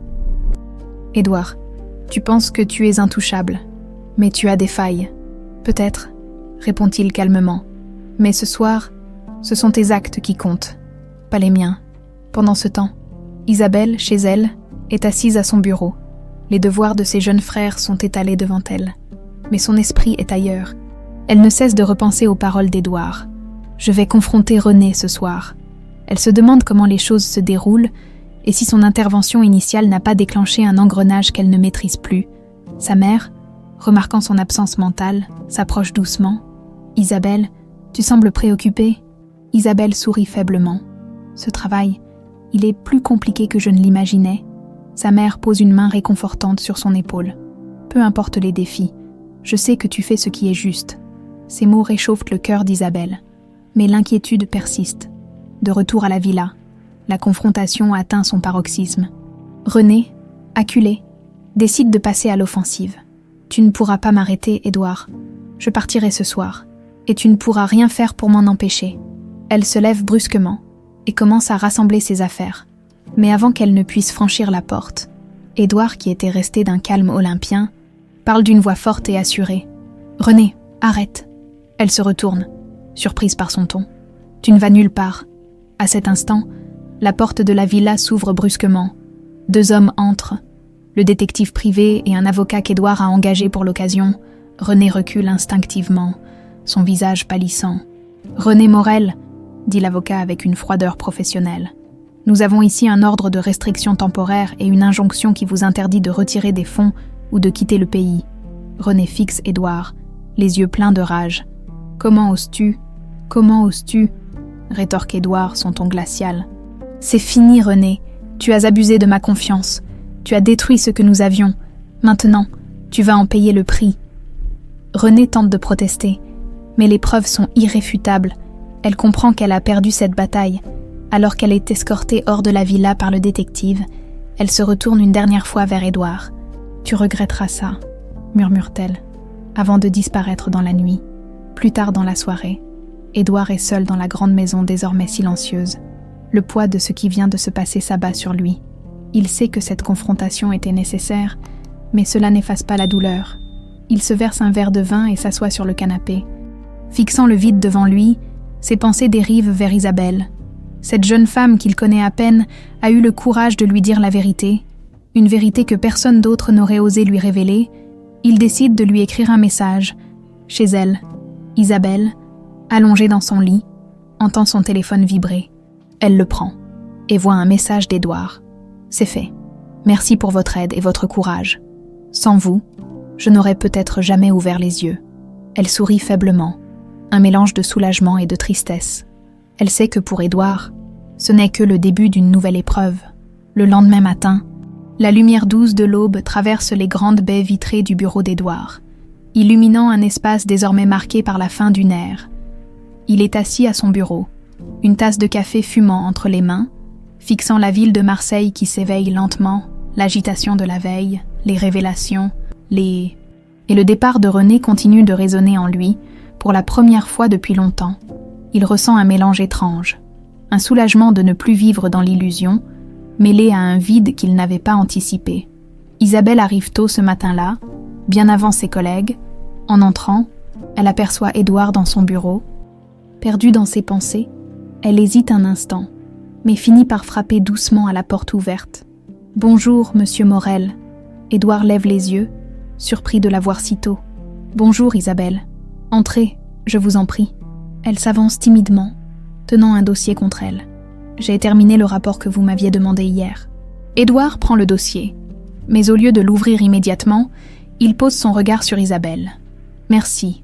Édouard, tu penses que tu es intouchable, mais tu as des failles. Peut-être, répond-il calmement. Mais ce soir, ce sont tes actes qui comptent, pas les miens. Pendant ce temps, Isabelle, chez elle, est assise à son bureau. Les devoirs de ses jeunes frères sont étalés devant elle. Mais son esprit est ailleurs. Elle ne cesse de repenser aux paroles d'Édouard. « Je vais confronter René ce soir. » Elle se demande comment les choses se déroulent et si son intervention initiale n'a pas déclenché un engrenage qu'elle ne maîtrise plus. Sa mère, remarquant son absence mentale, s'approche doucement. « Isabelle, tu sembles préoccupée ?» Isabelle sourit faiblement. « Ce travail, il est plus compliqué que je ne l'imaginais. » Sa mère pose une main réconfortante sur son épaule. « Peu importe les défis, je sais que tu fais ce qui est juste. » Ces mots réchauffent le cœur d'Isabelle. Mais l'inquiétude persiste. De retour à la villa, la confrontation atteint son paroxysme. René, acculé, décide de passer à l'offensive. « Tu ne pourras pas m'arrêter, Édouard. Je partirai ce soir, et tu ne pourras rien faire pour m'en empêcher. » Elle se lève brusquement et commence à rassembler ses affaires. Mais avant qu'elle ne puisse franchir la porte, Édouard, qui était resté d'un calme olympien, parle d'une voix forte et assurée. « René, arrête !» Elle se retourne, surprise par son ton. « Tu ne vas nulle part. » À cet instant, la porte de la villa s'ouvre brusquement. 2 hommes entrent. Le détective privé et un avocat qu'Édouard a engagé pour l'occasion. René recule instinctivement, son visage pâlissant. « René Morel !» dit l'avocat avec une froideur professionnelle. « Nous avons ici un ordre de restriction temporaire et une injonction qui vous interdit de retirer des fonds ou de quitter le pays. » René fixe Édouard, les yeux pleins de rage. « Comment oses-tu ? Comment oses-tu » rétorque Édouard, son ton glacial. « C'est fini, René. Tu as abusé de ma confiance. Tu as détruit ce que nous avions. Maintenant, tu vas en payer le prix. » René tente de protester, mais les preuves sont irréfutables. Elle comprend qu'elle a perdu cette bataille. Alors qu'elle est escortée hors de la villa par le détective, elle se retourne une dernière fois vers Édouard. « Tu regretteras ça, » murmure-t-elle, avant de disparaître dans la nuit. Plus tard dans la soirée, Édouard est seul dans la grande maison désormais silencieuse. Le poids de ce qui vient de se passer s'abat sur lui. Il sait que cette confrontation était nécessaire, mais cela n'efface pas la douleur. Il se verse un verre de vin et s'assoit sur le canapé. Fixant le vide devant lui, ses pensées dérivent vers Isabelle. Cette jeune femme qu'il connaît à peine a eu le courage de lui dire la vérité, une vérité que personne d'autre n'aurait osé lui révéler. Il décide de lui écrire un message. Chez elle, Isabelle, allongée dans son lit, entend son téléphone vibrer. Elle le prend et voit un message d'Édouard. C'est fait. Merci pour votre aide et votre courage. Sans vous, je n'aurais peut-être jamais ouvert les yeux. Elle sourit faiblement, un mélange de soulagement et de tristesse. Elle sait que pour Édouard, ce n'est que le début d'une nouvelle épreuve. Le lendemain matin, la lumière douce de l'aube traverse les grandes baies vitrées du bureau d'Édouard, illuminant un espace désormais marqué par la fin d'une ère. Il est assis à son bureau, une tasse de café fumant entre les mains, fixant la ville de Marseille qui s'éveille lentement, l'agitation de la veille, les révélations, Et le départ de René continue de résonner en lui, pour la première fois depuis longtemps. Il ressent un mélange étrange, un soulagement de ne plus vivre dans l'illusion, mêlé à un vide qu'il n'avait pas anticipé. Isabelle arrive tôt ce matin-là, bien avant ses collègues. En entrant, elle aperçoit Édouard dans son bureau. Perdue dans ses pensées, elle hésite un instant, mais finit par frapper doucement à la porte ouverte. « Bonjour, monsieur Morel. » Édouard lève les yeux, surpris de la voir si tôt. « Bonjour, Isabelle. Entrez, je vous en prie. » Elle s'avance timidement, tenant un dossier contre elle. « J'ai terminé le rapport que vous m'aviez demandé hier. » Édouard prend le dossier, mais au lieu de l'ouvrir immédiatement, il pose son regard sur Isabelle. « Merci,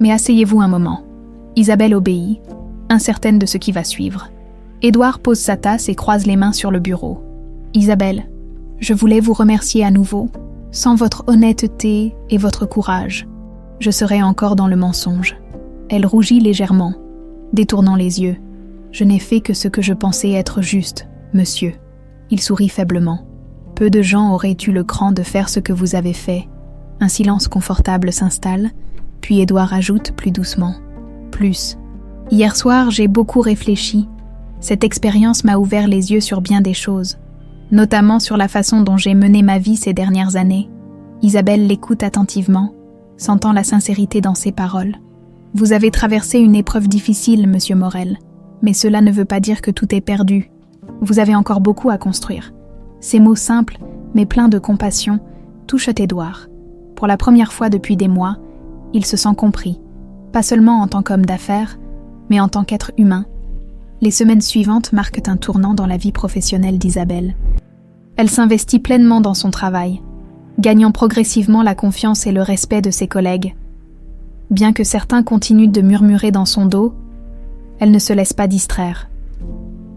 mais asseyez-vous un moment. » Isabelle obéit, incertaine de ce qui va suivre. Édouard pose sa tasse et croise les mains sur le bureau. « Isabelle, je voulais vous remercier à nouveau. Sans votre honnêteté et votre courage, je serais encore dans le mensonge. » Elle rougit légèrement, détournant les yeux. « Je n'ai fait que ce que je pensais être juste, monsieur. » Il sourit faiblement. « Peu de gens auraient eu le cran de faire ce que vous avez fait. » Un silence confortable s'installe, puis Édouard ajoute plus doucement. « Plus. Hier soir, j'ai beaucoup réfléchi. Cette expérience m'a ouvert les yeux sur bien des choses. notamment sur la façon dont j'ai mené ma vie ces dernières années. Isabelle l'écoute attentivement, sentant la sincérité dans ses paroles. Vous avez traversé une épreuve difficile, monsieur Morel, mais cela ne veut pas dire que tout est perdu. Vous avez encore beaucoup à construire. Ces mots simples, mais pleins de compassion, touchent Édouard. Pour la première fois depuis des mois, il se sent compris, pas seulement en tant qu'homme d'affaires, mais en tant qu'être humain. Les semaines suivantes marquent un tournant dans la vie professionnelle d'Isabelle. Elle s'investit pleinement dans son travail, gagnant progressivement la confiance et le respect de ses collègues. Bien que certains continuent de murmurer dans son dos, elle ne se laisse pas distraire,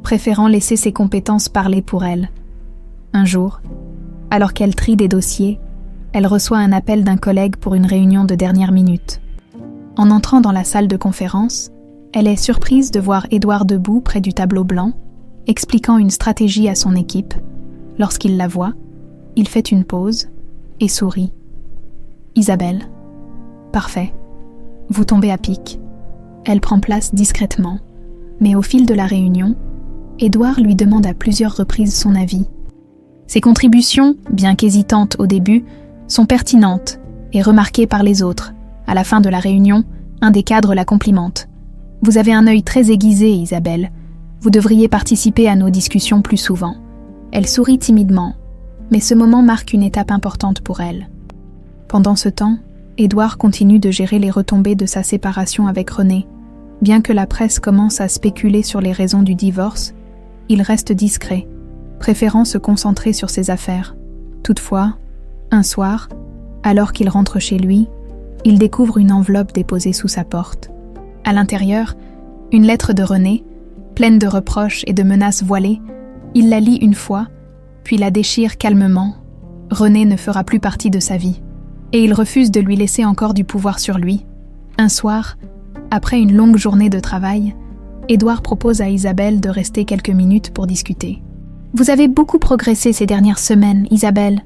préférant laisser ses compétences parler pour elle. Un jour, alors qu'elle trie des dossiers, elle reçoit un appel d'un collègue pour une réunion de dernière minute. En entrant dans la salle de conférence, elle est surprise de voir Édouard debout près du tableau blanc, expliquant une stratégie à son équipe. Lorsqu'il la voit, il fait une pause et sourit. « Isabelle, parfait. Vous tombez à pic. » Elle prend place discrètement, mais au fil de la réunion, Édouard lui demande à plusieurs reprises son avis. Ses contributions, bien qu'hésitantes au début, sont pertinentes et remarquées par les autres. À la fin de la réunion, un des cadres la complimente. « Vous avez un œil très aiguisé, Isabelle. Vous devriez participer à nos discussions plus souvent. » Elle sourit timidement, mais ce moment marque une étape importante pour elle. Pendant ce temps, Édouard continue de gérer les retombées de sa séparation avec René. Bien que la presse commence à spéculer sur les raisons du divorce, il reste discret, préférant se concentrer sur ses affaires. Toutefois, un soir, alors qu'il rentre chez lui, il découvre une enveloppe déposée sous sa porte. À l'intérieur, une lettre de René, pleine de reproches et de menaces voilées. Il la lit une fois, puis la déchire calmement. René ne fera plus partie de sa vie, et il refuse de lui laisser encore du pouvoir sur lui. Un soir, après une longue journée de travail, Édouard propose à Isabelle de rester quelques minutes pour discuter. « Vous avez beaucoup progressé ces dernières semaines, Isabelle, »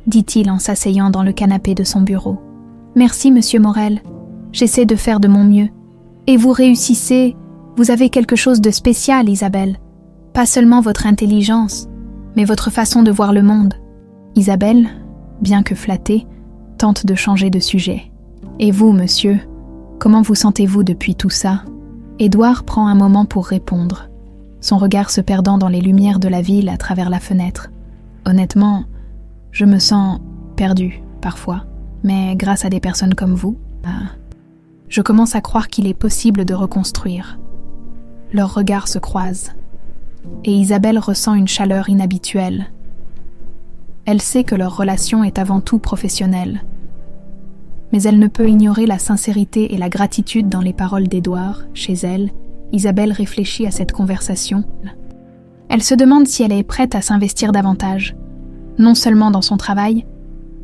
dit-il en s'asseyant dans le canapé de son bureau. « Merci, monsieur Morel. J'essaie de faire de mon mieux. Et vous réussissez. Vous avez quelque chose de spécial, Isabelle. Pas seulement votre intelligence, mais votre façon de voir le monde. » Isabelle, bien que flattée, tente de changer de sujet. « Et vous, monsieur, comment vous sentez-vous depuis tout ça ?» Édouard prend un moment pour répondre, son regard se perdant dans les lumières de la ville à travers la fenêtre. « Honnêtement, je me sens perdu, parfois, mais grâce à des personnes comme vous, je commence à croire qu'il est possible de reconstruire. » Leurs regards se croisent, et Isabelle ressent une chaleur inhabituelle. Elle sait que leur relation est avant tout professionnelle, mais elle ne peut ignorer la sincérité et la gratitude dans les paroles d'Édouard. Chez elle, Isabelle réfléchit à cette conversation. Elle se demande si elle est prête à s'investir davantage, non seulement dans son travail,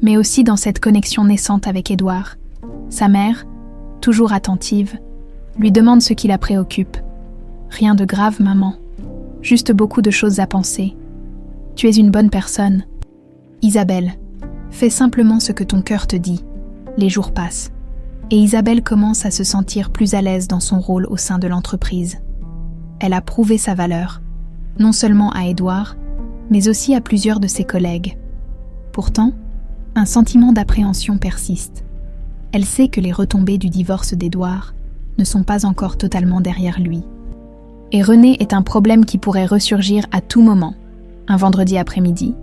mais aussi dans cette connexion naissante avec Édouard. Sa mère, toujours attentive, lui demande ce qui la préoccupe. « Rien de grave, maman. Juste beaucoup de choses à penser. Tu es une bonne personne. » Isabelle, fais simplement ce que ton cœur te dit. Les jours passent, et Isabelle commence à se sentir plus à l'aise dans son rôle au sein de l'entreprise. Elle a prouvé sa valeur, non seulement à Édouard, mais aussi à plusieurs de ses collègues. Pourtant, un sentiment d'appréhension persiste. Elle sait que les retombées du divorce d'Édouard ne sont pas encore totalement derrière lui. Et René est un problème qui pourrait ressurgir à tout moment. Un vendredi après-midi,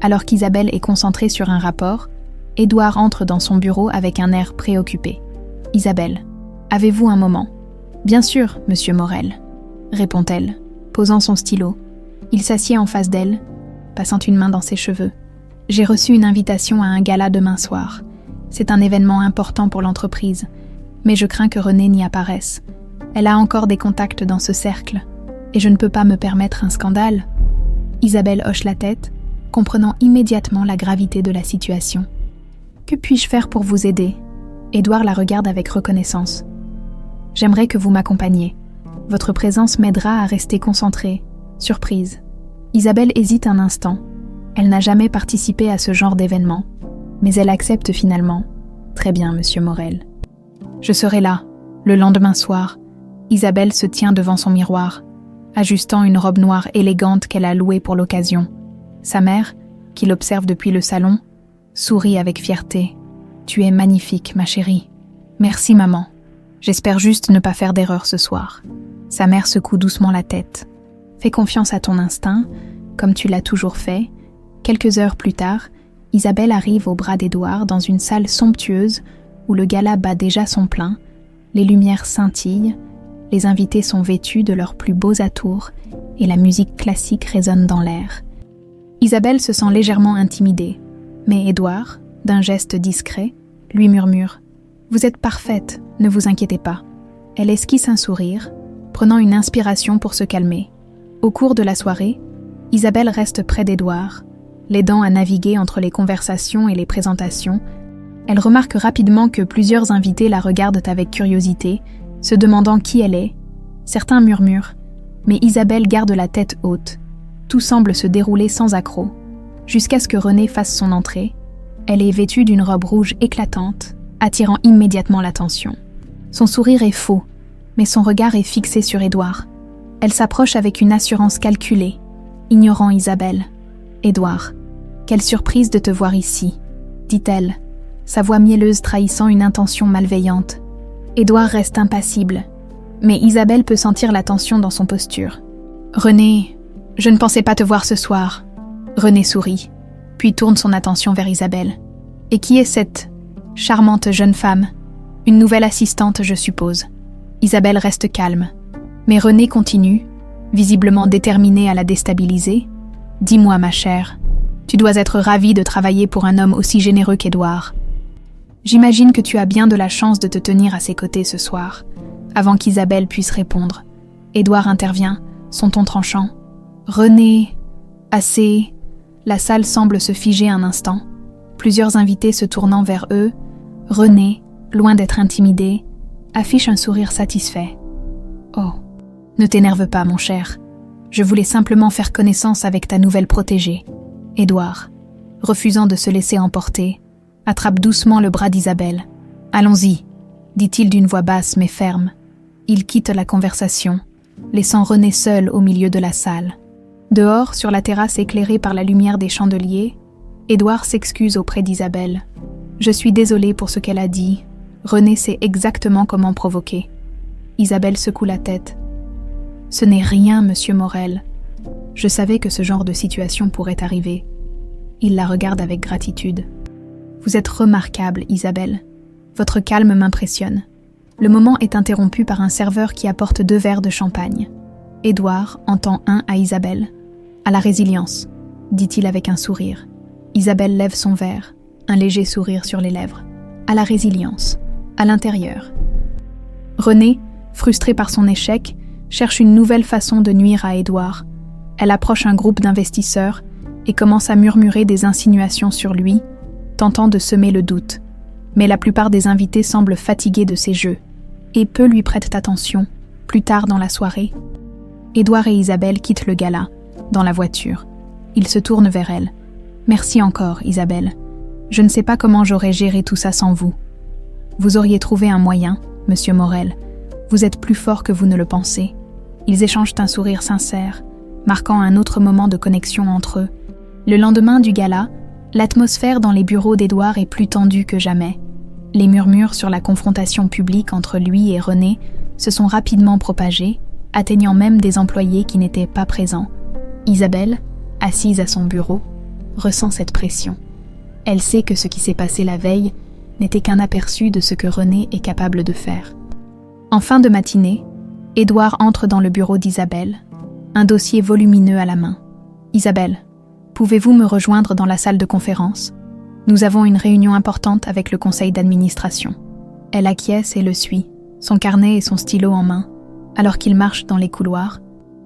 alors qu'Isabelle est concentrée sur un rapport, Édouard entre dans son bureau avec un air préoccupé. « Isabelle, avez-vous un moment ?»« Bien sûr, monsieur Morel, » répond-elle, posant son stylo. Il s'assied en face d'elle, passant une main dans ses cheveux. « J'ai reçu une invitation à un gala demain soir. C'est un événement important pour l'entreprise, mais je crains que René n'y apparaisse. Elle a encore des contacts dans ce cercle, et je ne peux pas me permettre un scandale. » Isabelle hoche la tête, comprenant immédiatement la gravité de la situation. « Que puis-je faire pour vous aider ?» Édouard la regarde avec reconnaissance. « J'aimerais que vous m'accompagniez. Votre présence m'aidera à rester concentrée. » Surprise. Isabelle hésite un instant. Elle n'a jamais participé à ce genre d'événement, mais elle accepte finalement. « Très bien, monsieur Morel. » « Je serai là, le lendemain soir. » Isabelle se tient devant son miroir, ajustant une robe noire élégante qu'elle a louée pour l'occasion. Sa mère, qui l'observe depuis le salon, sourit avec fierté. « Tu es magnifique, ma chérie. Merci, maman. J'espère juste ne pas faire d'erreur ce soir. » Sa mère secoue doucement la tête. « Fais confiance à ton instinct, comme tu l'as toujours fait. » Quelques heures plus tard, Isabelle arrive au bras d'Édouard dans une salle somptueuse où le gala bat déjà son plein, les lumières scintillent, les invités sont vêtus de leurs plus beaux atours et la musique classique résonne dans l'air. Isabelle se sent légèrement intimidée, mais Édouard, d'un geste discret, lui murmure « Vous êtes parfaite, ne vous inquiétez pas. » Elle esquisse un sourire, prenant une inspiration pour se calmer. Au cours de la soirée, Isabelle reste près d'Édouard, l'aidant à naviguer entre les conversations et les présentations. Elle remarque rapidement que plusieurs invités la regardent avec curiosité, se demandant qui elle est. Certains murmurent, mais Isabelle garde la tête haute. Tout semble se dérouler sans accroc, jusqu'à ce que René fasse son entrée. Elle est vêtue d'une robe rouge éclatante, attirant immédiatement l'attention. Son sourire est faux, mais son regard est fixé sur Édouard. Elle s'approche avec une assurance calculée, ignorant Isabelle. « Édouard, quelle surprise de te voir ici, » dit-elle, sa voix mielleuse trahissant une intention malveillante. Édouard reste impassible, mais Isabelle peut sentir la tension dans son posture. « René, je ne pensais pas te voir ce soir. » René sourit, puis tourne son attention vers Isabelle. « Et qui est cette charmante jeune femme? Une nouvelle assistante, je suppose. » Isabelle reste calme, mais René continue, visiblement déterminé à la déstabiliser. « Dis-moi, ma chère, tu dois être ravie de travailler pour un homme aussi généreux qu'Édouard. J'imagine que tu as bien de la chance de te tenir à ses côtés ce soir. » Avant qu'Isabelle puisse répondre, Édouard intervient, son ton tranchant. « René, assez... » La salle semble se figer un instant, plusieurs invités se tournant vers eux. René, loin d'être intimidé, affiche un sourire satisfait. « Oh, ne t'énerve pas, mon cher. Je voulais simplement faire connaissance avec ta nouvelle protégée. » Édouard, refusant de se laisser emporter, attrape doucement le bras d'Isabelle. « Allons-y, » dit-il d'une voix basse mais ferme. Il quitte la conversation, laissant René seul au milieu de la salle. Dehors, sur la terrasse éclairée par la lumière des chandeliers, Édouard s'excuse auprès d'Isabelle. « Je suis désolée pour ce qu'elle a dit. René sait exactement comment provoquer. » Isabelle secoue la tête. « Ce n'est rien, monsieur Morel. Je savais que ce genre de situation pourrait arriver. » Il la regarde avec gratitude. « Vous êtes remarquable, Isabelle. Votre calme m'impressionne. » Le moment est interrompu par un serveur qui apporte 2 verres de champagne. Édouard en tend un à Isabelle. « À la résilience, » dit-il avec un sourire. Isabelle lève son verre, un léger sourire sur les lèvres. « À la résilience, à l'intérieur. » René, frustrée par son échec, cherche une nouvelle façon de nuire à Édouard. Elle approche un groupe d'investisseurs et commence à murmurer des insinuations sur lui, tentant de semer le doute. Mais la plupart des invités semblent fatigués de ces jeux, et peu lui prêtent attention. Plus tard dans la soirée, Édouard et Isabelle quittent le gala, dans la voiture. Ils se tournent vers elle. « Merci encore, Isabelle. Je ne sais pas comment j'aurais géré tout ça sans vous. Vous auriez trouvé un moyen, monsieur Morel. Vous êtes plus fort que vous ne le pensez. » Ils échangent un sourire sincère, marquant un autre moment de connexion entre eux. Le lendemain du gala, l'atmosphère dans les bureaux d'Édouard est plus tendue que jamais. Les murmures sur la confrontation publique entre lui et René se sont rapidement propagés, atteignant même des employés qui n'étaient pas présents. Isabelle, assise à son bureau, ressent cette pression. Elle sait que ce qui s'est passé la veille n'était qu'un aperçu de ce que René est capable de faire. En fin de matinée, Édouard entre dans le bureau d'Isabelle, un dossier volumineux à la main. « Isabelle, pouvez-vous me rejoindre dans la salle de conférence ? Nous avons une réunion importante avec le conseil d'administration. » Elle acquiesce et le suit, son carnet et son stylo en main. Alors qu'il marche dans les couloirs,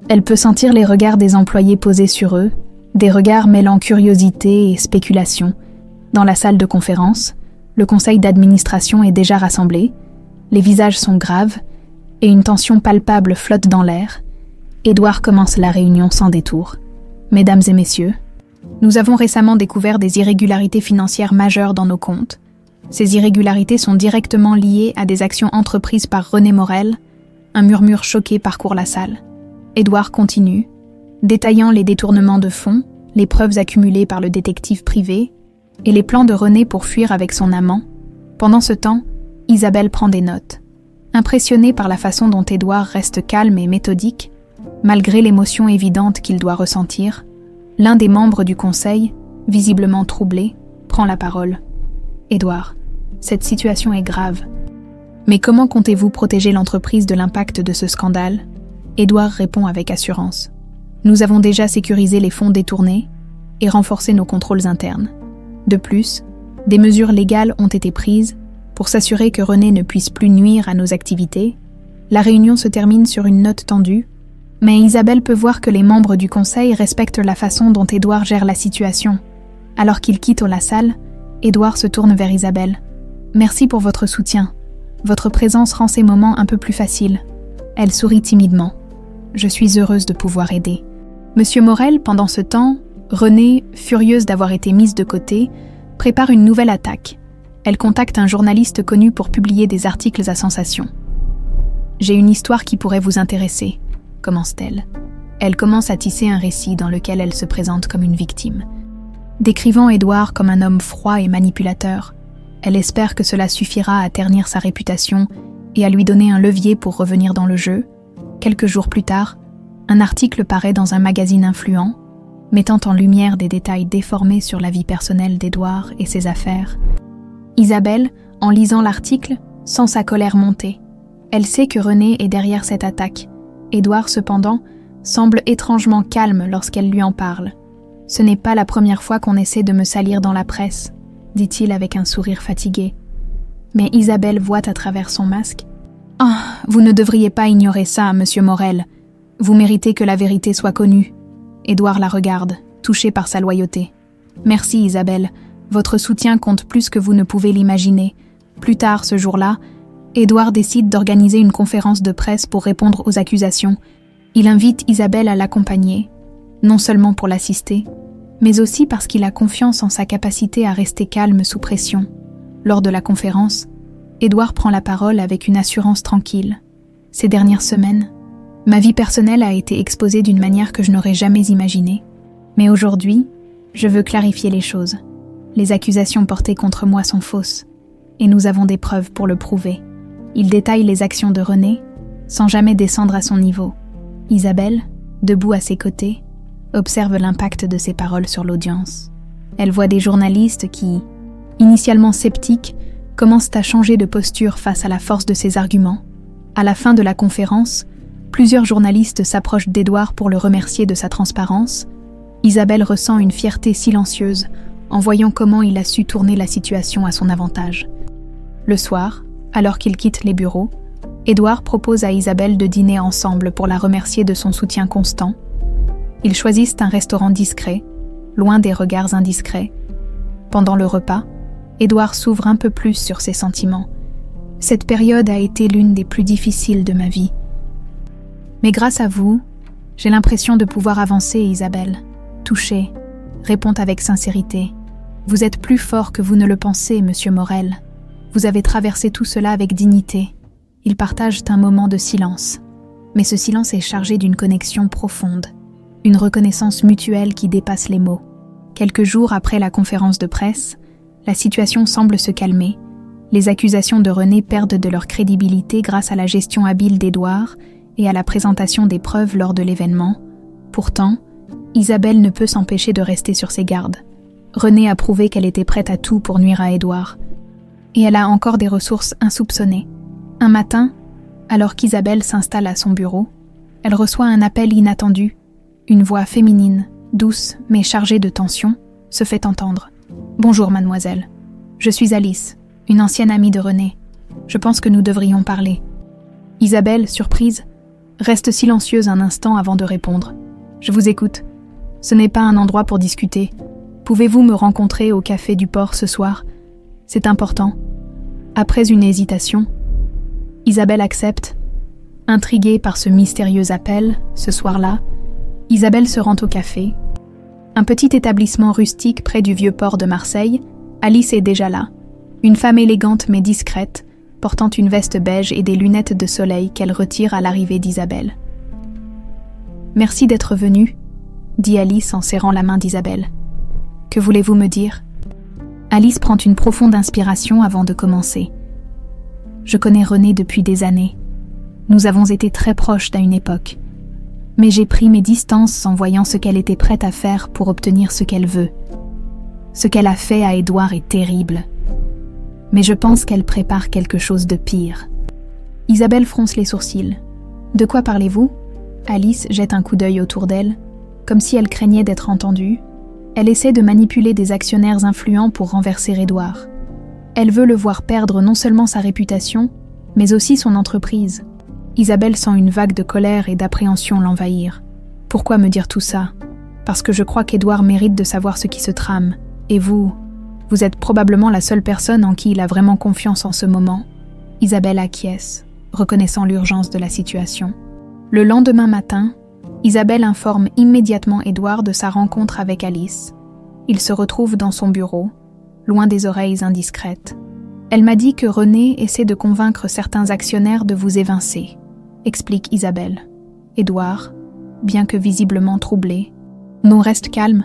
elle peut sentir les regards des employés posés sur eux, des regards mêlant curiosité et spéculation. Dans la salle de conférence, le conseil d'administration est déjà rassemblé, les visages sont graves et une tension palpable flotte dans l'air. Édouard commence la réunion sans détour. « Mesdames et messieurs, nous avons récemment découvert des irrégularités financières majeures dans nos comptes. Ces irrégularités sont directement liées à des actions entreprises par René Morel. » Un murmure choqué parcourt la salle. Édouard continue, détaillant les détournements de fonds, les preuves accumulées par le détective privé et les plans de René pour fuir avec son amant. Pendant ce temps, Isabelle prend des notes. Impressionnée par la façon dont Édouard reste calme et méthodique, malgré l'émotion évidente qu'il doit ressentir, l'un des membres du conseil, visiblement troublé, prend la parole. « Édouard, cette situation est grave. Mais comment comptez-vous protéger l'entreprise de l'impact de ce scandale ?» Édouard répond avec assurance. « Nous avons déjà sécurisé les fonds détournés et renforcé nos contrôles internes. De plus, des mesures légales ont été prises pour s'assurer que René ne puisse plus nuire à nos activités. » La réunion se termine sur une note tendue, mais Isabelle peut voir que les membres du conseil respectent la façon dont Édouard gère la situation. Alors qu'il quitte la salle, Édouard se tourne vers Isabelle. « Merci pour votre soutien. Votre présence rend ces moments un peu plus faciles. » Elle sourit timidement. « Je suis heureuse de pouvoir aider. » Monsieur Morel, pendant ce temps, Renée, furieuse d'avoir été mise de côté, prépare une nouvelle attaque. Elle contacte un journaliste connu pour publier des articles à sensation. « J'ai une histoire qui pourrait vous intéresser », commence-t-elle. Elle commence à tisser un récit dans lequel elle se présente comme une victime. Décrivant Édouard comme un homme froid et manipulateur, elle espère que cela suffira à ternir sa réputation et à lui donner un levier pour revenir dans le jeu. Quelques jours plus tard, un article paraît dans un magazine influent, mettant en lumière des détails déformés sur la vie personnelle d'Édouard et ses affaires. Isabelle, en lisant l'article, sent sa colère monter. Elle sait que René est derrière cette attaque. Édouard, cependant, semble étrangement calme lorsqu'elle lui en parle. « Ce n'est pas la première fois qu'on essaie de me salir dans la presse », dit-il avec un sourire fatigué. Mais Isabelle voit à travers son masque. « Ah, vous ne devriez pas ignorer ça, monsieur Morel. Vous méritez que la vérité soit connue. » Édouard la regarde, touché par sa loyauté. « Merci, Isabelle. Votre soutien compte plus que vous ne pouvez l'imaginer. » Plus tard, ce jour-là, Édouard décide d'organiser une conférence de presse pour répondre aux accusations. Il invite Isabelle à l'accompagner, non seulement pour l'assister, mais aussi parce qu'il a confiance en sa capacité à rester calme sous pression. Lors de la conférence, Édouard prend la parole avec une assurance tranquille. « Ces dernières semaines, ma vie personnelle a été exposée d'une manière que je n'aurais jamais imaginée. Mais aujourd'hui, je veux clarifier les choses. Les accusations portées contre moi sont fausses, et nous avons des preuves pour le prouver. » Il détaille les actions de René, sans jamais descendre à son niveau. Isabelle, debout à ses côtés, observe l'impact de ses paroles sur l'audience. Elle voit des journalistes qui, initialement sceptiques, commencent à changer de posture face à la force de ses arguments. À la fin de la conférence, plusieurs journalistes s'approchent d'Édouard pour le remercier de sa transparence. Isabelle ressent une fierté silencieuse en voyant comment il a su tourner la situation à son avantage. Le soir, alors qu'ils quittent les bureaux, Édouard propose à Isabelle de dîner ensemble pour la remercier de son soutien constant. Ils choisissent un restaurant discret, loin des regards indiscrets. Pendant le repas, Édouard s'ouvre un peu plus sur ses sentiments. « Cette période a été l'une des plus difficiles de ma vie. Mais grâce à vous, j'ai l'impression de pouvoir avancer, Isabelle. » Touchée, répond avec sincérité. « Vous êtes plus fort que vous ne le pensez, monsieur Morel. Vous avez traversé tout cela avec dignité. » Ils partagent un moment de silence. Mais ce silence est chargé d'une connexion profonde, une reconnaissance mutuelle qui dépasse les mots. Quelques jours après la conférence de presse, la situation semble se calmer. Les accusations de René perdent de leur crédibilité grâce à la gestion habile d'Édouard et à la présentation des preuves lors de l'événement. Pourtant, Isabelle ne peut s'empêcher de rester sur ses gardes. René a prouvé qu'elle était prête à tout pour nuire à Édouard. Et elle a encore des ressources insoupçonnées. Un matin, alors qu'Isabelle s'installe à son bureau, elle reçoit un appel inattendu. Une voix féminine, douce mais chargée de tension, se fait entendre. « Bonjour mademoiselle, je suis Alice, une ancienne amie de René. Je pense que nous devrions parler. » Isabelle, surprise, reste silencieuse un instant avant de répondre. « Je vous écoute. Ce n'est pas un endroit pour discuter. Pouvez-vous me rencontrer au café du port ce soir? C'est important. » Après une hésitation, Isabelle accepte. Intriguée par ce mystérieux appel, ce soir-là, Isabelle se rend au café. Un petit établissement rustique près du vieux port de Marseille, Alice est déjà là. Une femme élégante mais discrète, portant une veste beige et des lunettes de soleil qu'elle retire à l'arrivée d'Isabelle. « Merci d'être venue. dit Alice en serrant la main d'Isabelle. « Que voulez-vous me dire ?» Alice prend une profonde inspiration avant de commencer. « Je connais Renée depuis des années. Nous avons été très proches à une époque. Mais j'ai pris mes distances en voyant ce qu'elle était prête à faire pour obtenir ce qu'elle veut. Ce qu'elle a fait à Édouard est terrible. Mais je pense qu'elle prépare quelque chose de pire. » Isabelle fronce les sourcils. « De quoi parlez-vous ?» Alice jette un coup d'œil autour d'elle, comme si elle craignait d'être entendue. Elle essaie de manipuler des actionnaires influents pour renverser Édouard. Elle veut le voir perdre non seulement sa réputation, mais aussi son entreprise. Isabelle sent une vague de colère et d'appréhension l'envahir. « Pourquoi me dire tout ça ? Parce que je crois qu'Édouard mérite de savoir ce qui se trame. Et vous êtes probablement la seule personne en qui il a vraiment confiance en ce moment. » Isabelle acquiesce, reconnaissant l'urgence de la situation. Le lendemain matin, Isabelle informe immédiatement Édouard de sa rencontre avec Alice. Il se retrouve dans son bureau, loin des oreilles indiscrètes. « Elle m'a dit que Renée essaie de convaincre certains actionnaires de vous évincer », explique Isabelle. Édouard, bien que visiblement troublé, « Non, reste calme,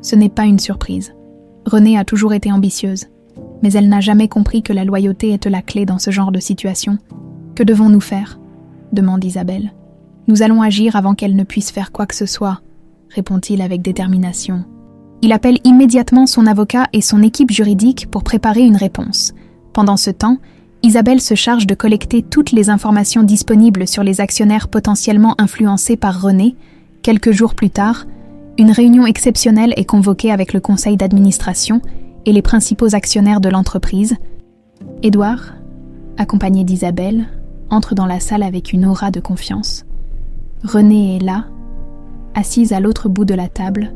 ce n'est pas une surprise. Renée a toujours été ambitieuse, mais elle n'a jamais compris que la loyauté est la clé dans ce genre de situation. Que devons-nous faire ?» demande Isabelle. « Nous allons agir avant qu'elle ne puisse faire quoi que ce soit », répond-il avec détermination. Il appelle immédiatement son avocat et son équipe juridique pour préparer une réponse. Pendant ce temps, Isabelle se charge de collecter toutes les informations disponibles sur les actionnaires potentiellement influencés par Renée. Quelques jours plus tard, une réunion exceptionnelle est convoquée avec le conseil d'administration et les principaux actionnaires de l'entreprise. Édouard, accompagné d'Isabelle, entre dans la salle avec une aura de confiance. Renée est là, assise à l'autre bout de la table,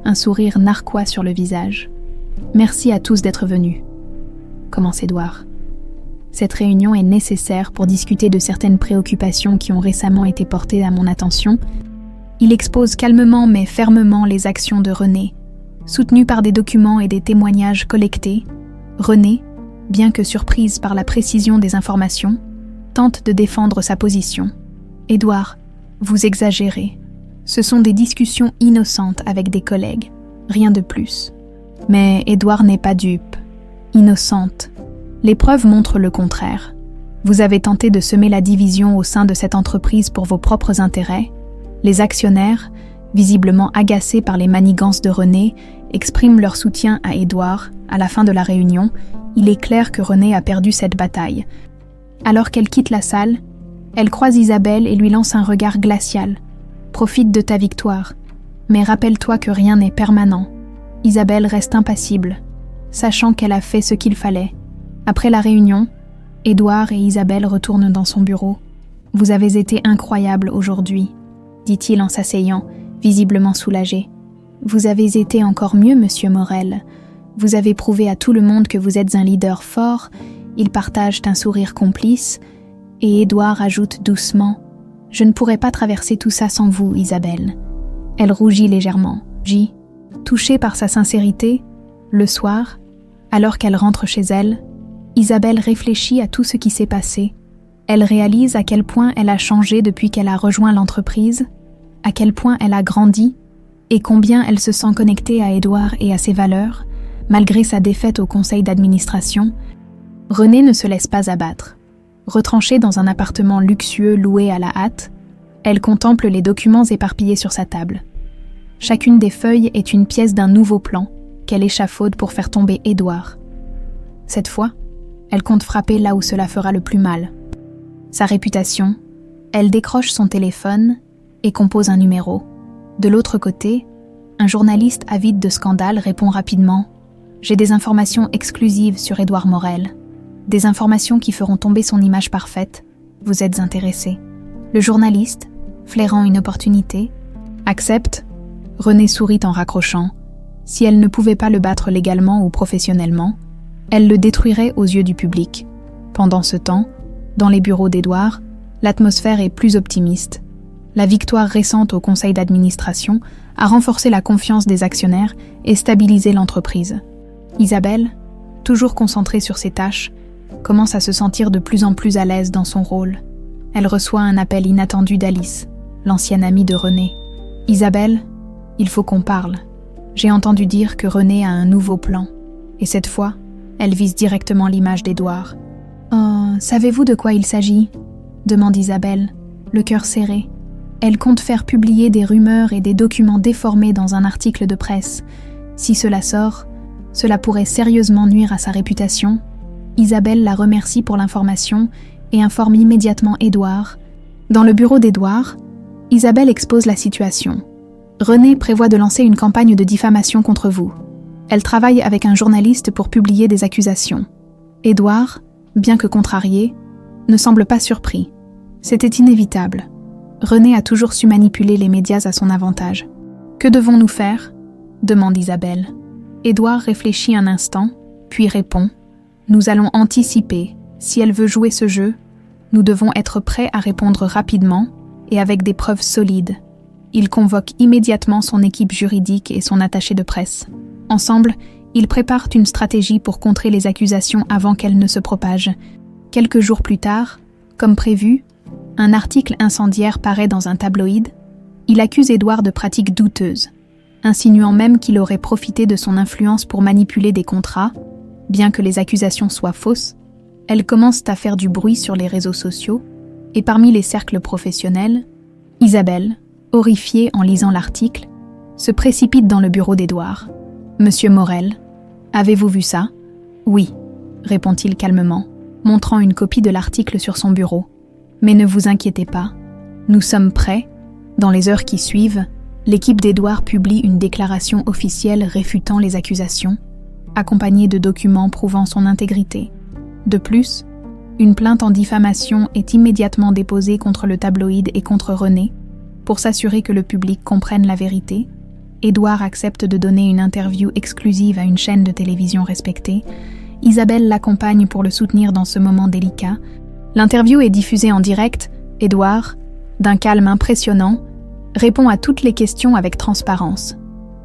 un sourire narquois sur le visage. « Merci à tous d'être venus », commence Édouard. Cette réunion est nécessaire pour discuter de certaines préoccupations qui ont récemment été portées à mon attention. Il expose calmement mais fermement les actions de Renée. Soutenue par des documents et des témoignages collectés, Renée, bien que surprise par la précision des informations, tente de défendre sa position. « Édouard, vous exagérez. Ce sont des discussions innocentes avec des collègues, rien de plus. » Mais Édouard n'est pas dupe. Innocente. Les preuves montrent le contraire. Vous avez tenté de semer la division au sein de cette entreprise pour vos propres intérêts. Les actionnaires, visiblement agacés par les manigances de Renée, expriment leur soutien à Édouard. À la fin de la réunion, il est clair que Renée a perdu cette bataille. Alors qu'elle quitte la salle, elle croise Isabelle et lui lance un regard glacial. « Profite de ta victoire, mais rappelle-toi que rien n'est permanent. » Isabelle reste impassible, sachant qu'elle a fait ce qu'il fallait. Après la réunion, Édouard et Isabelle retournent dans son bureau. « Vous avez été incroyable aujourd'hui, » dit-il en s'asseyant, visiblement soulagé. « Vous avez été encore mieux, monsieur Morel. Vous avez prouvé à tout le monde que vous êtes un leader fort. » Ils partagent un sourire complice, et Édouard ajoute doucement « Je ne pourrais pas traverser tout ça sans vous, Isabelle. » Elle rougit légèrement. Touchée par sa sincérité, le soir, alors qu'elle rentre chez elle, Isabelle réfléchit à tout ce qui s'est passé. Elle réalise à quel point elle a changé depuis qu'elle a rejoint l'entreprise, à quel point elle a grandi, et combien elle se sent connectée à Édouard et à ses valeurs, malgré sa défaite au conseil d'administration. Renée ne se laisse pas abattre. Retranchée dans un appartement luxueux loué à la hâte, elle contemple les documents éparpillés sur sa table. Chacune des feuilles est une pièce d'un nouveau plan qu'elle échafaude pour faire tomber Édouard. Cette fois, elle compte frapper là où cela fera le plus mal. Sa réputation, elle décroche son téléphone et compose un numéro. De l'autre côté, un journaliste avide de scandale répond rapidement « J'ai des informations exclusives sur Édouard Morel. Des informations qui feront tomber son image parfaite. Vous êtes intéressé ?» Le journaliste, flairant une opportunité, accepte. Renée sourit en raccrochant. Si elle ne pouvait pas le battre légalement ou professionnellement, elle le détruirait aux yeux du public. Pendant ce temps, dans les bureaux d'Édouard, l'atmosphère est plus optimiste. La victoire récente au conseil d'administration a renforcé la confiance des actionnaires et stabilisé l'entreprise. Isabelle, toujours concentrée sur ses tâches, commence à se sentir de plus en plus à l'aise dans son rôle. Elle reçoit un appel inattendu d'Alice, l'ancienne amie de Renée. « Isabelle, Il faut qu'on parle. J'ai entendu dire que René a un nouveau plan. Et cette fois, elle vise directement l'image d'Édouard. « Oh, savez-vous de quoi il s'agit ?» demande Isabelle, le cœur serré. Elle compte faire publier des rumeurs et des documents déformés dans un article de presse. Si cela sort, cela pourrait sérieusement nuire à sa réputation. Isabelle la remercie pour l'information et informe immédiatement Édouard. Dans le bureau d'Édouard, Isabelle expose la situation. René prévoit de lancer une campagne de diffamation contre vous. Elle travaille avec un journaliste pour publier des accusations. Édouard, bien que contrarié, ne semble pas surpris. C'était inévitable. René a toujours su manipuler les médias à son avantage. « Que devons-nous faire ?» demande Isabelle. Édouard réfléchit un instant, puis répond « Nous allons anticiper. Si elle veut jouer ce jeu, nous devons être prêts à répondre rapidement et avec des preuves solides. » Il convoque immédiatement son équipe juridique et son attaché de presse. Ensemble, ils préparent une stratégie pour contrer les accusations avant qu'elles ne se propagent. Quelques jours plus tard, comme prévu, un article incendiaire paraît dans un tabloïd. Il accuse Édouard de pratiques douteuses, insinuant même qu'il aurait profité de son influence pour manipuler des contrats. Bien que les accusations soient fausses, elles commencent à faire du bruit sur les réseaux sociaux et parmi les cercles professionnels. Isabelle, horrifiée en lisant l'article, se précipite dans le bureau d'Édouard. « Monsieur Morel, avez-vous vu ça ?»« Oui, » répond-il calmement, montrant une copie de l'article sur son bureau. « Mais ne vous inquiétez pas, nous sommes prêts. » Dans les heures qui suivent, l'équipe d'Édouard publie une déclaration officielle réfutant les accusations, accompagnée de documents prouvant son intégrité. De plus, une plainte en diffamation est immédiatement déposée contre le tabloïd et contre René. Pour s'assurer que le public comprenne la vérité, Édouard accepte de donner une interview exclusive à une chaîne de télévision respectée. Isabelle l'accompagne pour le soutenir dans ce moment délicat. L'interview est diffusée en direct. Édouard, d'un calme impressionnant, répond à toutes les questions avec transparence.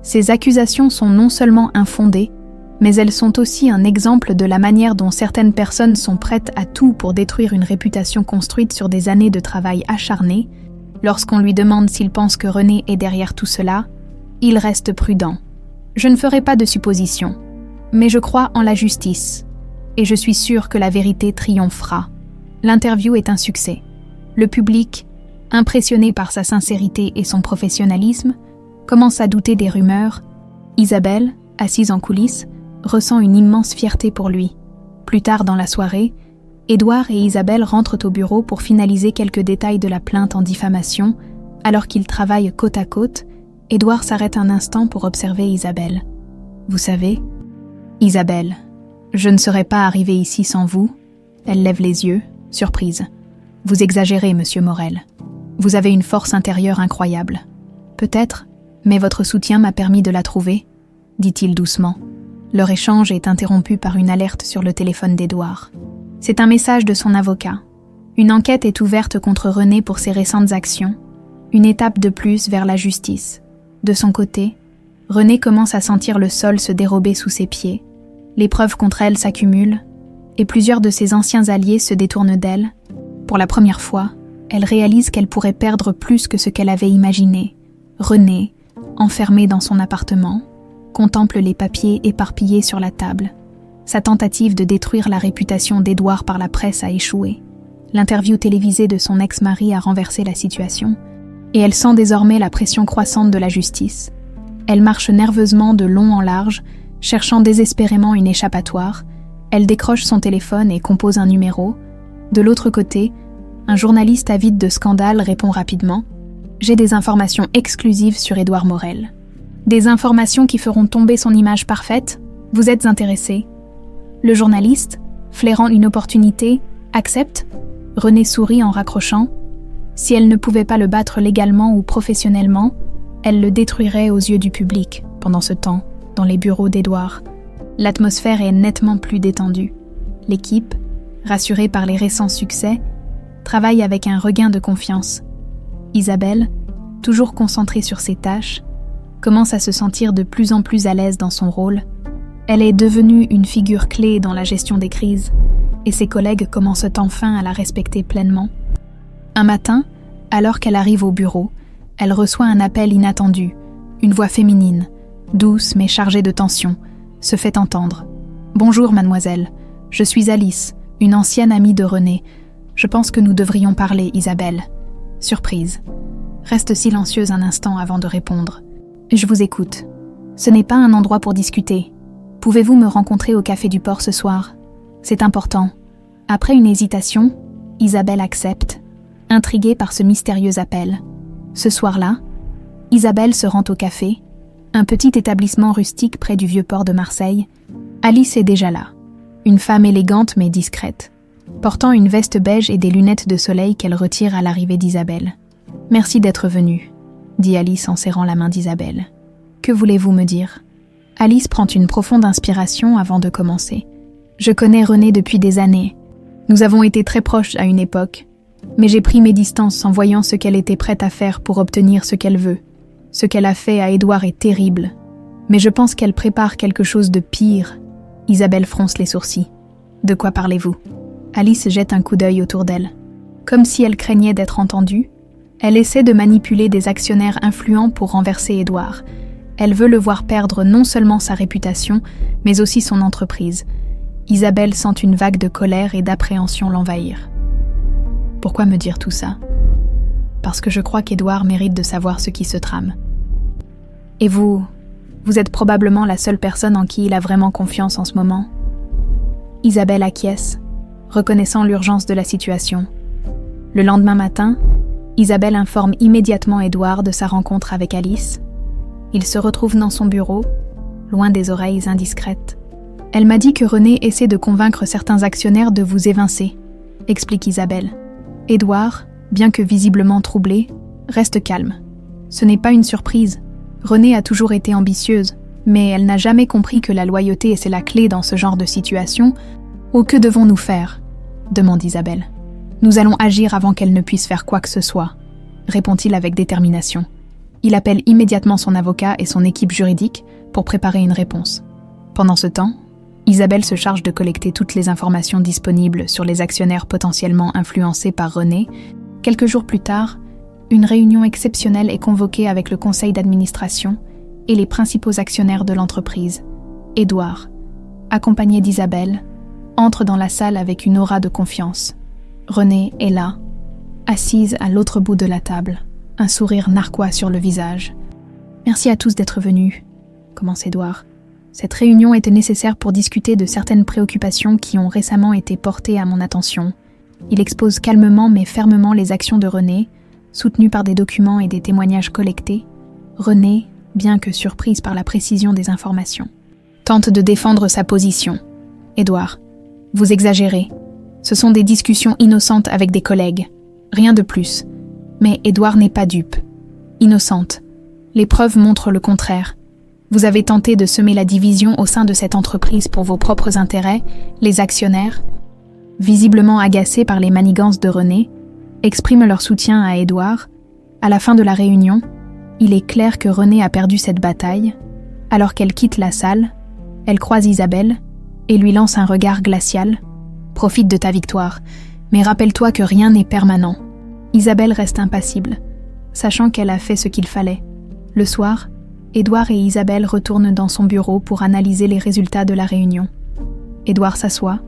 Ces accusations sont non seulement infondées, mais elles sont aussi un exemple de la manière dont certaines personnes sont prêtes à tout pour détruire une réputation construite sur des années de travail acharné. Lorsqu'on lui demande s'il pense que René est derrière tout cela, il reste prudent. « Je ne ferai pas de suppositions, mais je crois en la justice, et je suis sûr que la vérité triomphera. » L'interview est un succès. Le public, impressionné par sa sincérité et son professionnalisme, commence à douter des rumeurs. Isabelle, assise en coulisses, ressent une immense fierté pour lui. Plus tard dans la soirée, Édouard et Isabelle rentrent au bureau pour finaliser quelques détails de la plainte en diffamation. Alors qu'ils travaillent côte à côte, Édouard s'arrête un instant pour observer Isabelle. « Vous savez, Isabelle, je ne serais pas arrivée ici sans vous. » Elle lève les yeux, surprise. « Vous exagérez, monsieur Morel. Vous avez une force intérieure incroyable. Peut-être, mais votre soutien m'a permis de la trouver, » dit-il doucement. Leur échange est interrompu par une alerte sur le téléphone d'Édouard. C'est un message de son avocat. Une enquête est ouverte contre René pour ses récentes actions, une étape de plus vers la justice. De son côté, René commence à sentir le sol se dérober sous ses pieds. Les preuves contre elle s'accumulent, et plusieurs de ses anciens alliés se détournent d'elle. Pour la première fois, elle réalise qu'elle pourrait perdre plus que ce qu'elle avait imaginé. René, enfermé dans son appartement, contemple les papiers éparpillés sur la table. Sa tentative de détruire la réputation d'Édouard par la presse a échoué. L'interview télévisée de son ex-mari a renversé la situation, et elle sent désormais la pression croissante de la justice. Elle marche nerveusement de long en large, cherchant désespérément une échappatoire. Elle décroche son téléphone et compose un numéro. De l'autre côté, un journaliste avide de scandale répond rapidement « J'ai des informations exclusives sur Édouard Morel. Des informations qui feront tomber son image parfaite. Vous êtes intéressé ?» Le journaliste, flairant une opportunité, accepte. René sourit en raccrochant. Si elle ne pouvait pas le battre légalement ou professionnellement, elle le détruirait aux yeux du public. Pendant ce temps, dans les bureaux d'Édouard, l'atmosphère est nettement plus détendue. L'équipe, rassurée par les récents succès, travaille avec un regain de confiance. Isabelle, toujours concentrée sur ses tâches, commence à se sentir de plus en plus à l'aise dans son rôle. Elle est devenue une figure clé dans la gestion des crises, et ses collègues commencent enfin à la respecter pleinement. Un matin, alors qu'elle arrive au bureau, elle reçoit un appel inattendu. Une voix féminine, douce mais chargée de tension, se fait entendre. « Bonjour, mademoiselle. Je suis Alice, une ancienne amie de René. Je pense que nous devrions parler, Isabelle. » Surprise. Reste silencieuse un instant avant de répondre. « Je vous écoute. Ce n'est pas un endroit pour discuter. Pouvez-vous me rencontrer au Café du Port ce soir? C'est important. » Après une hésitation, Isabelle accepte, intriguée par ce mystérieux appel. Ce soir-là, Isabelle se rend au café, un petit établissement rustique près du vieux port de Marseille. Alice est déjà là, une femme élégante mais discrète, portant une veste beige et des lunettes de soleil qu'elle retire à l'arrivée d'Isabelle. « Merci d'être venue », dit Alice en serrant la main d'Isabelle. « Que voulez-vous me dire ?» Alice prend une profonde inspiration avant de commencer. « Je connais René depuis des années. Nous avons été très proches à une époque, mais j'ai pris mes distances en voyant ce qu'elle était prête à faire pour obtenir ce qu'elle veut. Ce qu'elle a fait à Édouard est terrible, mais je pense qu'elle prépare quelque chose de pire. » Isabelle fronce les sourcils. « De quoi parlez-vous » Alice jette un coup d'œil autour d'elle. Comme si elle craignait d'être entendue, elle essaie de manipuler des actionnaires influents pour renverser Édouard. Elle veut le voir perdre non seulement sa réputation, mais aussi son entreprise. Isabelle sent une vague de colère et d'appréhension l'envahir. « Pourquoi me dire tout ça ? Parce que je crois qu'Édouard mérite de savoir ce qui se trame. Et vous êtes probablement la seule personne en qui il a vraiment confiance en ce moment. » Isabelle acquiesce, reconnaissant l'urgence de la situation. Le lendemain matin, Isabelle informe immédiatement Édouard de sa rencontre avec Alice. Il se retrouve dans son bureau, loin des oreilles indiscrètes. « Elle m'a dit que René essaie de convaincre certains actionnaires de vous évincer », explique Isabelle. Édouard, bien que visiblement troublé, reste calme. Ce n'est pas une surprise. René a toujours été ambitieuse, mais elle n'a jamais compris que la loyauté c'est la clé dans ce genre de situation. « Oh, que devons-nous faire ?» demande Isabelle. « Nous allons agir avant qu'elle ne puisse faire quoi que ce soit », répond-il avec détermination. Il appelle immédiatement son avocat et son équipe juridique pour préparer une réponse. Pendant ce temps, Isabelle se charge de collecter toutes les informations disponibles sur les actionnaires potentiellement influencés par René. Quelques jours plus tard, une réunion exceptionnelle est convoquée avec le conseil d'administration et les principaux actionnaires de l'entreprise. Édouard, accompagné d'Isabelle, entre dans la salle avec une aura de confiance. René est là, assise à l'autre bout de la table, un sourire narquois sur le visage. « Merci à tous d'être venus », commence Édouard. Cette réunion était nécessaire pour discuter de certaines préoccupations qui ont récemment été portées à mon attention. Il expose calmement mais fermement les actions de René, soutenues par des documents et des témoignages collectés. René, bien que surprise par la précision des informations, tente de défendre sa position. « Édouard, vous exagérez. Ce sont des discussions innocentes avec des collègues. Rien de plus. Mais Édouard n'est pas dupe. Innocente. Les preuves montrent le contraire. Vous avez tenté de semer la division au sein de cette entreprise pour vos propres intérêts, les actionnaires, visiblement agacés par les manigances de René, expriment leur soutien à Édouard. À la fin de la réunion, il est clair que René a perdu cette bataille. Alors qu'elle quitte la salle, elle croise Isabelle et lui lance un regard glacial. « Profite de ta victoire, mais rappelle-toi que rien n'est permanent. » Isabelle reste impassible, sachant qu'elle a fait ce qu'il fallait. Le soir, Édouard et Isabelle retournent dans son bureau pour analyser les résultats de la réunion. Édouard s'assoit,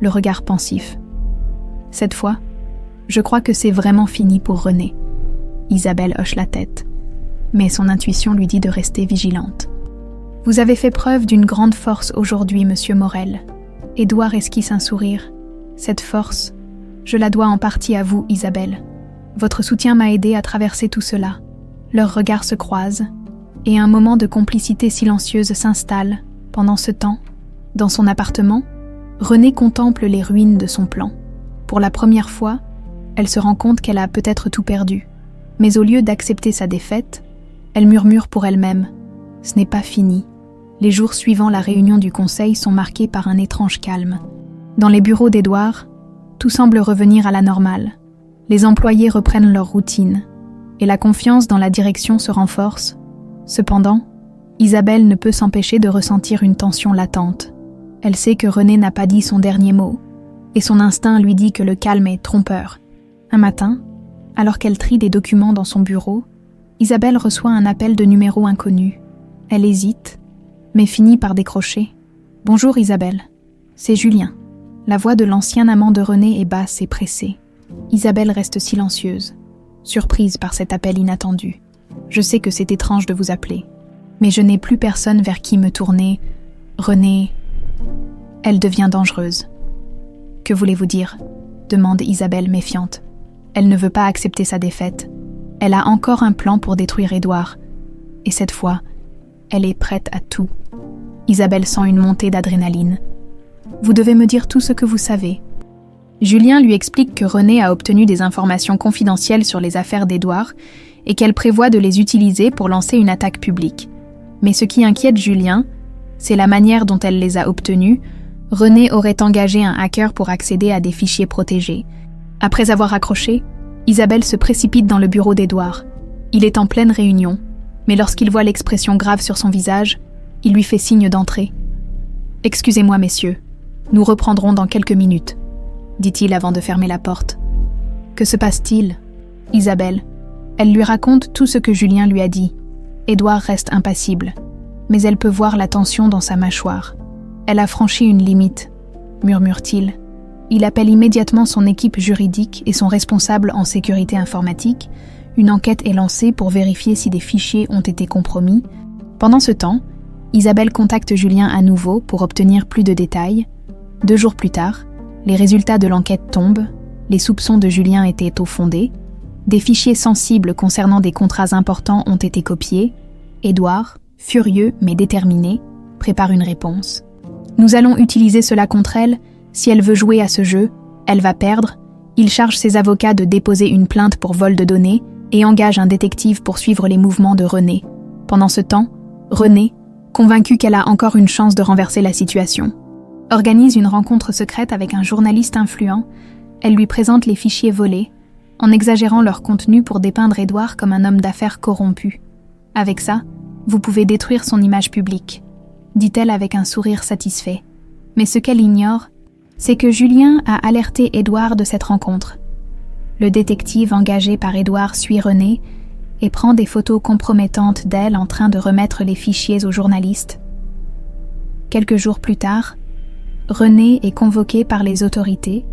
le regard pensif. « Cette fois, je crois que c'est vraiment fini pour René. » Isabelle hoche la tête, mais son intuition lui dit de rester vigilante. « Vous avez fait preuve d'une grande force aujourd'hui, monsieur Morel. » Édouard esquisse un sourire. « Cette force, je la dois en partie à vous, Isabelle. Votre soutien m'a aidé à traverser tout cela. » Leurs regards se croisent, et un moment de complicité silencieuse s'installe. Pendant ce temps, dans son appartement, René contemple les ruines de son plan. Pour la première fois, elle se rend compte qu'elle a peut-être tout perdu. Mais au lieu d'accepter sa défaite, elle murmure pour elle-même. Ce n'est pas fini. Les jours suivant la réunion du conseil sont marqués par un étrange calme. Dans les bureaux d'Édouard, tout semble revenir à la normale. Les employés reprennent leur routine, et la confiance dans la direction se renforce. Cependant, Isabelle ne peut s'empêcher de ressentir une tension latente. Elle sait que René n'a pas dit son dernier mot, et son instinct lui dit que le calme est trompeur. Un matin, alors qu'elle trie des documents dans son bureau, Isabelle reçoit un appel de numéro inconnu. Elle hésite, mais finit par décrocher. « Bonjour Isabelle, c'est Julien. » La voix de l'ancien amant de René est basse et pressée. Isabelle reste silencieuse, surprise par cet appel inattendu. « Je sais que c'est étrange de vous appeler, mais je n'ai plus personne vers qui me tourner. René... » Elle devient dangereuse. « Que voulez-vous dire ?» demande Isabelle méfiante. Elle ne veut pas accepter sa défaite. Elle a encore un plan pour détruire Édouard. Et cette fois, elle est prête à tout. Isabelle sent une montée d'adrénaline. « Vous devez me dire tout ce que vous savez. » Julien lui explique que René a obtenu des informations confidentielles sur les affaires d'Édouard et qu'elle prévoit de les utiliser pour lancer une attaque publique. Mais ce qui inquiète Julien, c'est la manière dont elle les a obtenues. René aurait engagé un hacker pour accéder à des fichiers protégés. Après avoir accroché, Isabelle se précipite dans le bureau d'Édouard. Il est en pleine réunion, mais lorsqu'il voit l'expression grave sur son visage, il lui fait signe d'entrer. « Excusez-moi, messieurs, nous reprendrons dans quelques minutes, » dit-il avant de fermer la porte. « Que se passe-t-il » Isabelle. Elle lui raconte tout ce que Julien lui a dit. Édouard reste impassible, mais elle peut voir la tension dans sa mâchoire. Elle a franchi une limite, murmure-t-il. Il appelle immédiatement son équipe juridique et son responsable en sécurité informatique. Une enquête est lancée pour vérifier si des fichiers ont été compromis. Pendant ce temps, Isabelle contacte Julien à nouveau pour obtenir plus de détails. 2 jours plus tard, les résultats de l'enquête tombent. Les soupçons de Julien étaient au fondé. Des fichiers sensibles concernant des contrats importants ont été copiés. Édouard, furieux mais déterminé, prépare une réponse. « Nous allons utiliser cela contre elle. Si elle veut jouer à ce jeu, elle va perdre. » Il charge ses avocats de déposer une plainte pour vol de données et engage un détective pour suivre les mouvements de René. Pendant ce temps, René, convaincue qu'elle a encore une chance de renverser la situation, organise une rencontre secrète avec un journaliste influent. Elle lui présente les fichiers volés, en exagérant leur contenu pour dépeindre Édouard comme un homme d'affaires corrompu. « Avec ça, vous pouvez détruire son image publique, » dit-elle avec un sourire satisfait. Mais ce qu'elle ignore, c'est que Julien a alerté Édouard de cette rencontre. Le détective engagé par Édouard suit René et prend des photos compromettantes d'elle en train de remettre les fichiers aux journalistes. Quelques jours plus tard, René est convoquée par les autorités.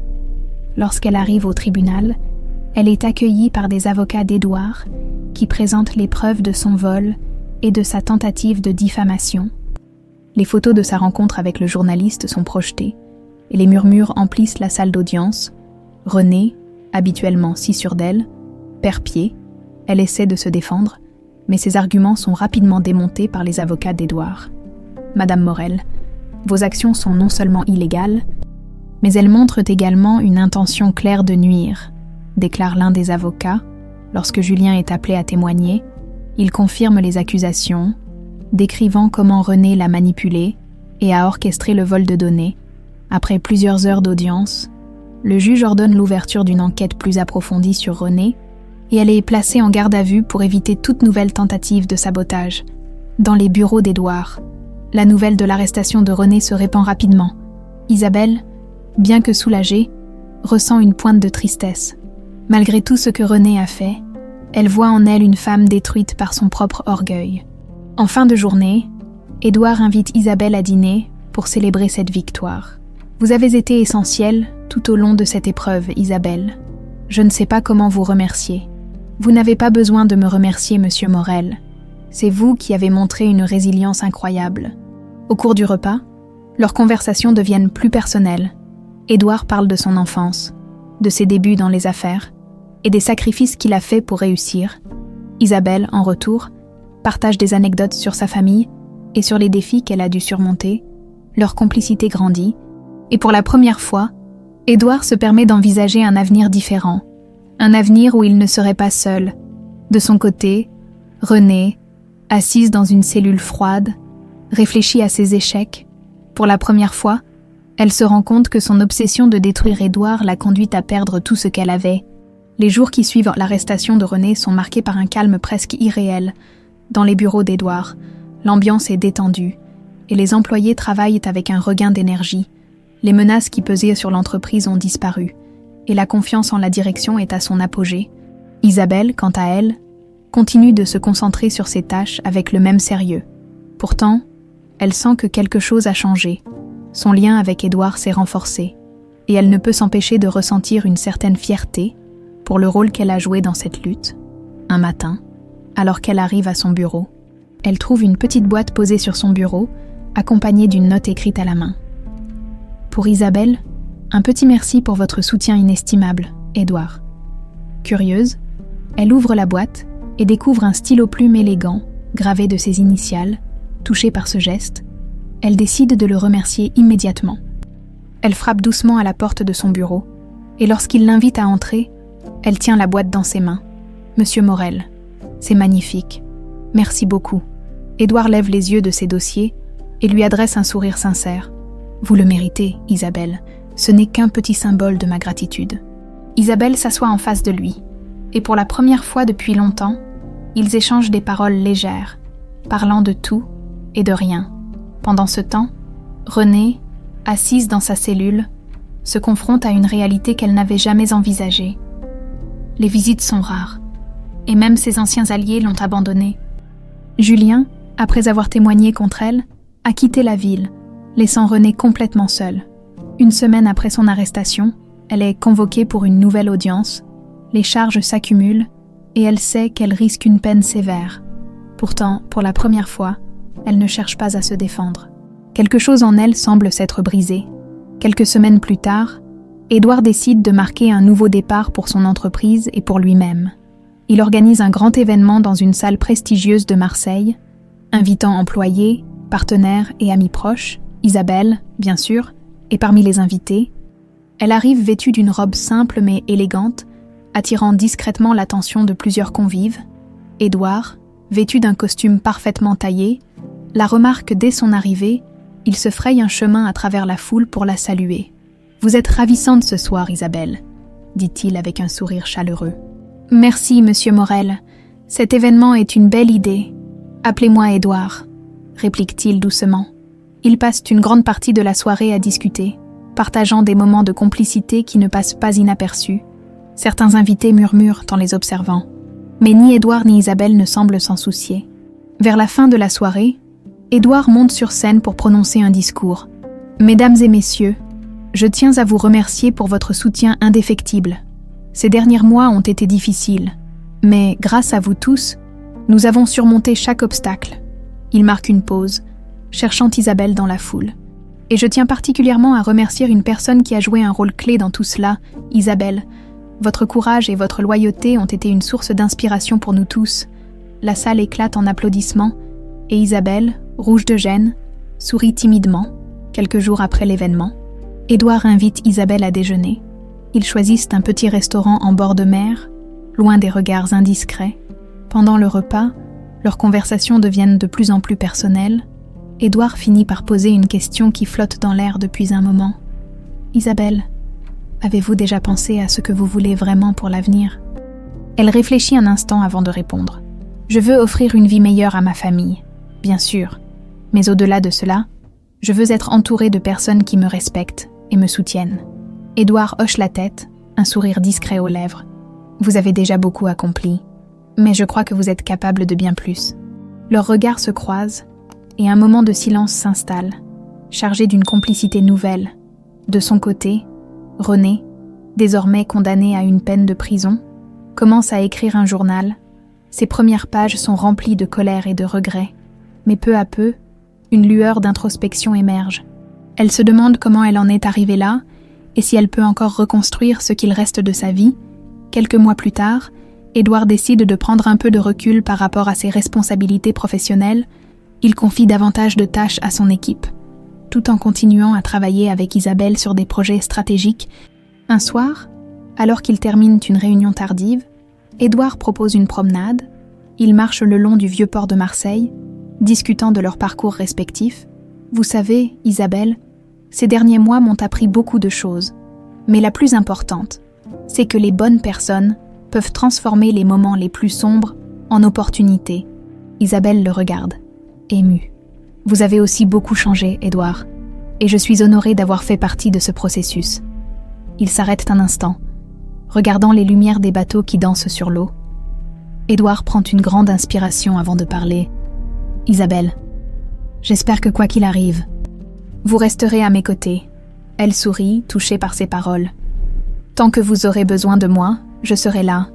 Lorsqu'elle arrive au tribunal, elle est accueillie par des avocats d'Édouard qui présentent les preuves de son vol et de sa tentative de diffamation. Les photos de sa rencontre avec le journaliste sont projetées et les murmures emplissent la salle d'audience. René, habituellement si sûre d'elle, perd pied. Elle essaie de se défendre, mais ses arguments sont rapidement démontés par les avocats d'Édouard. « Madame Morel, vos actions sont non seulement illégales, mais elles montrent également une intention claire de nuire », déclare l'un des avocats. Lorsque Julien est appelé à témoigner, il confirme les accusations, décrivant comment René l'a manipulé et a orchestré le vol de données. Après plusieurs heures d'audience, le juge ordonne l'ouverture d'une enquête plus approfondie sur René et elle est placée en garde à vue pour éviter toute nouvelle tentative de sabotage. Dans les bureaux d'Édouard, la nouvelle de l'arrestation de René se répand rapidement. Isabelle, bien que soulagée, ressent une pointe de tristesse. Malgré tout ce que René a fait, elle voit en elle une femme détruite par son propre orgueil. En fin de journée, Édouard invite Isabelle à dîner pour célébrer cette victoire. « Vous avez été essentielle tout au long de cette épreuve, Isabelle. Je ne sais pas comment vous remercier. Vous n'avez pas besoin de me remercier, Monsieur Morel. C'est vous qui avez montré une résilience incroyable. » Au cours du repas, leurs conversations deviennent plus personnelles. Édouard parle de son enfance, de ses débuts dans les affaires et des sacrifices qu'il a faits pour réussir. Isabelle, en retour, partage des anecdotes sur sa famille et sur les défis qu'elle a dû surmonter. Leur complicité grandit et pour la première fois, Édouard se permet d'envisager un avenir différent, un avenir où il ne serait pas seul. De son côté, René, assise dans une cellule froide, réfléchit à ses échecs. Pour la première fois, elle se rend compte que son obsession de détruire Édouard l'a conduite à perdre tout ce qu'elle avait. Les jours qui suivent l'arrestation de René sont marqués par un calme presque irréel. Dans les bureaux d'Édouard, l'ambiance est détendue et les employés travaillent avec un regain d'énergie. Les menaces qui pesaient sur l'entreprise ont disparu et la confiance en la direction est à son apogée. Isabelle, quant à elle, continue de se concentrer sur ses tâches avec le même sérieux. Pourtant, elle sent que quelque chose a changé. Son lien avec Édouard s'est renforcé, et elle ne peut s'empêcher de ressentir une certaine fierté pour le rôle qu'elle a joué dans cette lutte. Un matin, alors qu'elle arrive à son bureau, elle trouve une petite boîte posée sur son bureau, accompagnée d'une note écrite à la main. Pour Isabelle, un petit merci pour votre soutien inestimable, Édouard. Curieuse, elle ouvre la boîte et découvre un stylo-plume élégant, gravé de ses initiales. Touchée par ce geste, elle décide de le remercier immédiatement. Elle frappe doucement à la porte de son bureau, et lorsqu'il l'invite à entrer, elle tient la boîte dans ses mains. « Monsieur Morel, c'est magnifique. Merci beaucoup. » Édouard lève les yeux de ses dossiers et lui adresse un sourire sincère. « Vous le méritez, Isabelle. Ce n'est qu'un petit symbole de ma gratitude. » Isabelle s'assoit en face de lui, et pour la première fois depuis longtemps, ils échangent des paroles légères, parlant de tout et de rien. Pendant ce temps, Renée, assise dans sa cellule, se confronte à une réalité qu'elle n'avait jamais envisagée. Les visites sont rares, et même ses anciens alliés l'ont abandonnée. Julien, après avoir témoigné contre elle, a quitté la ville, laissant Renée complètement seule. Une semaine après son arrestation, elle est convoquée pour une nouvelle audience, les charges s'accumulent, et elle sait qu'elle risque une peine sévère. Pourtant, pour la première fois, elle ne cherche pas à se défendre. Quelque chose en elle semble s'être brisé. Quelques semaines plus tard, Édouard décide de marquer un nouveau départ pour son entreprise et pour lui-même. Il organise un grand événement dans une salle prestigieuse de Marseille, invitant employés, partenaires et amis proches. Isabelle, bien sûr, est parmi les invités. Elle arrive vêtue d'une robe simple mais élégante, attirant discrètement l'attention de plusieurs convives. Édouard, vêtu d'un costume parfaitement taillé, la remarque dès son arrivée. Il se fraye un chemin à travers la foule pour la saluer. « Vous êtes ravissante ce soir, Isabelle, » dit-il avec un sourire chaleureux. « Merci, monsieur Morel. Cet événement est une belle idée. Appelez-moi Édouard, » réplique-t-il doucement. Ils passent une grande partie de la soirée à discuter, partageant des moments de complicité qui ne passent pas inaperçus. Certains invités murmurent en les observant. Mais ni Édouard ni Isabelle ne semblent s'en soucier. Vers la fin de la soirée, Édouard monte sur scène pour prononcer un discours. « Mesdames et messieurs, je tiens à vous remercier pour votre soutien indéfectible. Ces derniers mois ont été difficiles, mais grâce à vous tous, nous avons surmonté chaque obstacle. » Il marque une pause, cherchant Isabelle dans la foule. « Et je tiens particulièrement à remercier une personne qui a joué un rôle clé dans tout cela, Isabelle. Votre courage et votre loyauté ont été une source d'inspiration pour nous tous. » La salle éclate en applaudissements, et Isabelle, rouge de gêne, sourit timidement, quelques jours après l'événement. Édouard invite Isabelle à déjeuner. Ils choisissent un petit restaurant en bord de mer, loin des regards indiscrets. Pendant le repas, leurs conversations deviennent de plus en plus personnelles. Édouard finit par poser une question qui flotte dans l'air depuis un moment. « Isabelle, avez-vous déjà pensé à ce que vous voulez vraiment pour l'avenir ?» Elle réfléchit un instant avant de répondre. « Je veux offrir une vie meilleure à ma famille, bien sûr. Mais au-delà de cela, je veux être entourée de personnes qui me respectent et me soutiennent. » Édouard hoche la tête, un sourire discret aux lèvres. « Vous avez déjà beaucoup accompli, mais je crois que vous êtes capable de bien plus. » Leurs regards se croisent, et un moment de silence s'installe, chargé d'une complicité nouvelle. De son côté, Renée, désormais condamnée à une peine de prison, commence à écrire un journal. Ses premières pages sont remplies de colère et de regrets. Mais peu à peu, une lueur d'introspection émerge. Elle se demande comment elle en est arrivée là, et si elle peut encore reconstruire ce qu'il reste de sa vie. Quelques mois plus tard, Édouard décide de prendre un peu de recul par rapport à ses responsabilités professionnelles. Il confie davantage de tâches à son équipe, tout en continuant à travailler avec Isabelle sur des projets stratégiques. Un soir, alors qu'ils terminent une réunion tardive, Édouard propose une promenade. Ils marchent le long du vieux port de Marseille, discutant de leurs parcours respectifs. « Vous savez, Isabelle, ces derniers mois m'ont appris beaucoup de choses. Mais la plus importante, c'est que les bonnes personnes peuvent transformer les moments les plus sombres en opportunités. » Isabelle le regarde, émue. « Vous avez aussi beaucoup changé, Édouard, et je suis honorée d'avoir fait partie de ce processus. » Il s'arrête un instant, regardant les lumières des bateaux qui dansent sur l'eau. Édouard prend une grande inspiration avant de parler. « Isabelle, j'espère que quoi qu'il arrive, vous resterez à mes côtés. » Elle sourit, touchée par ses paroles. « Tant que vous aurez besoin de moi, je serai là,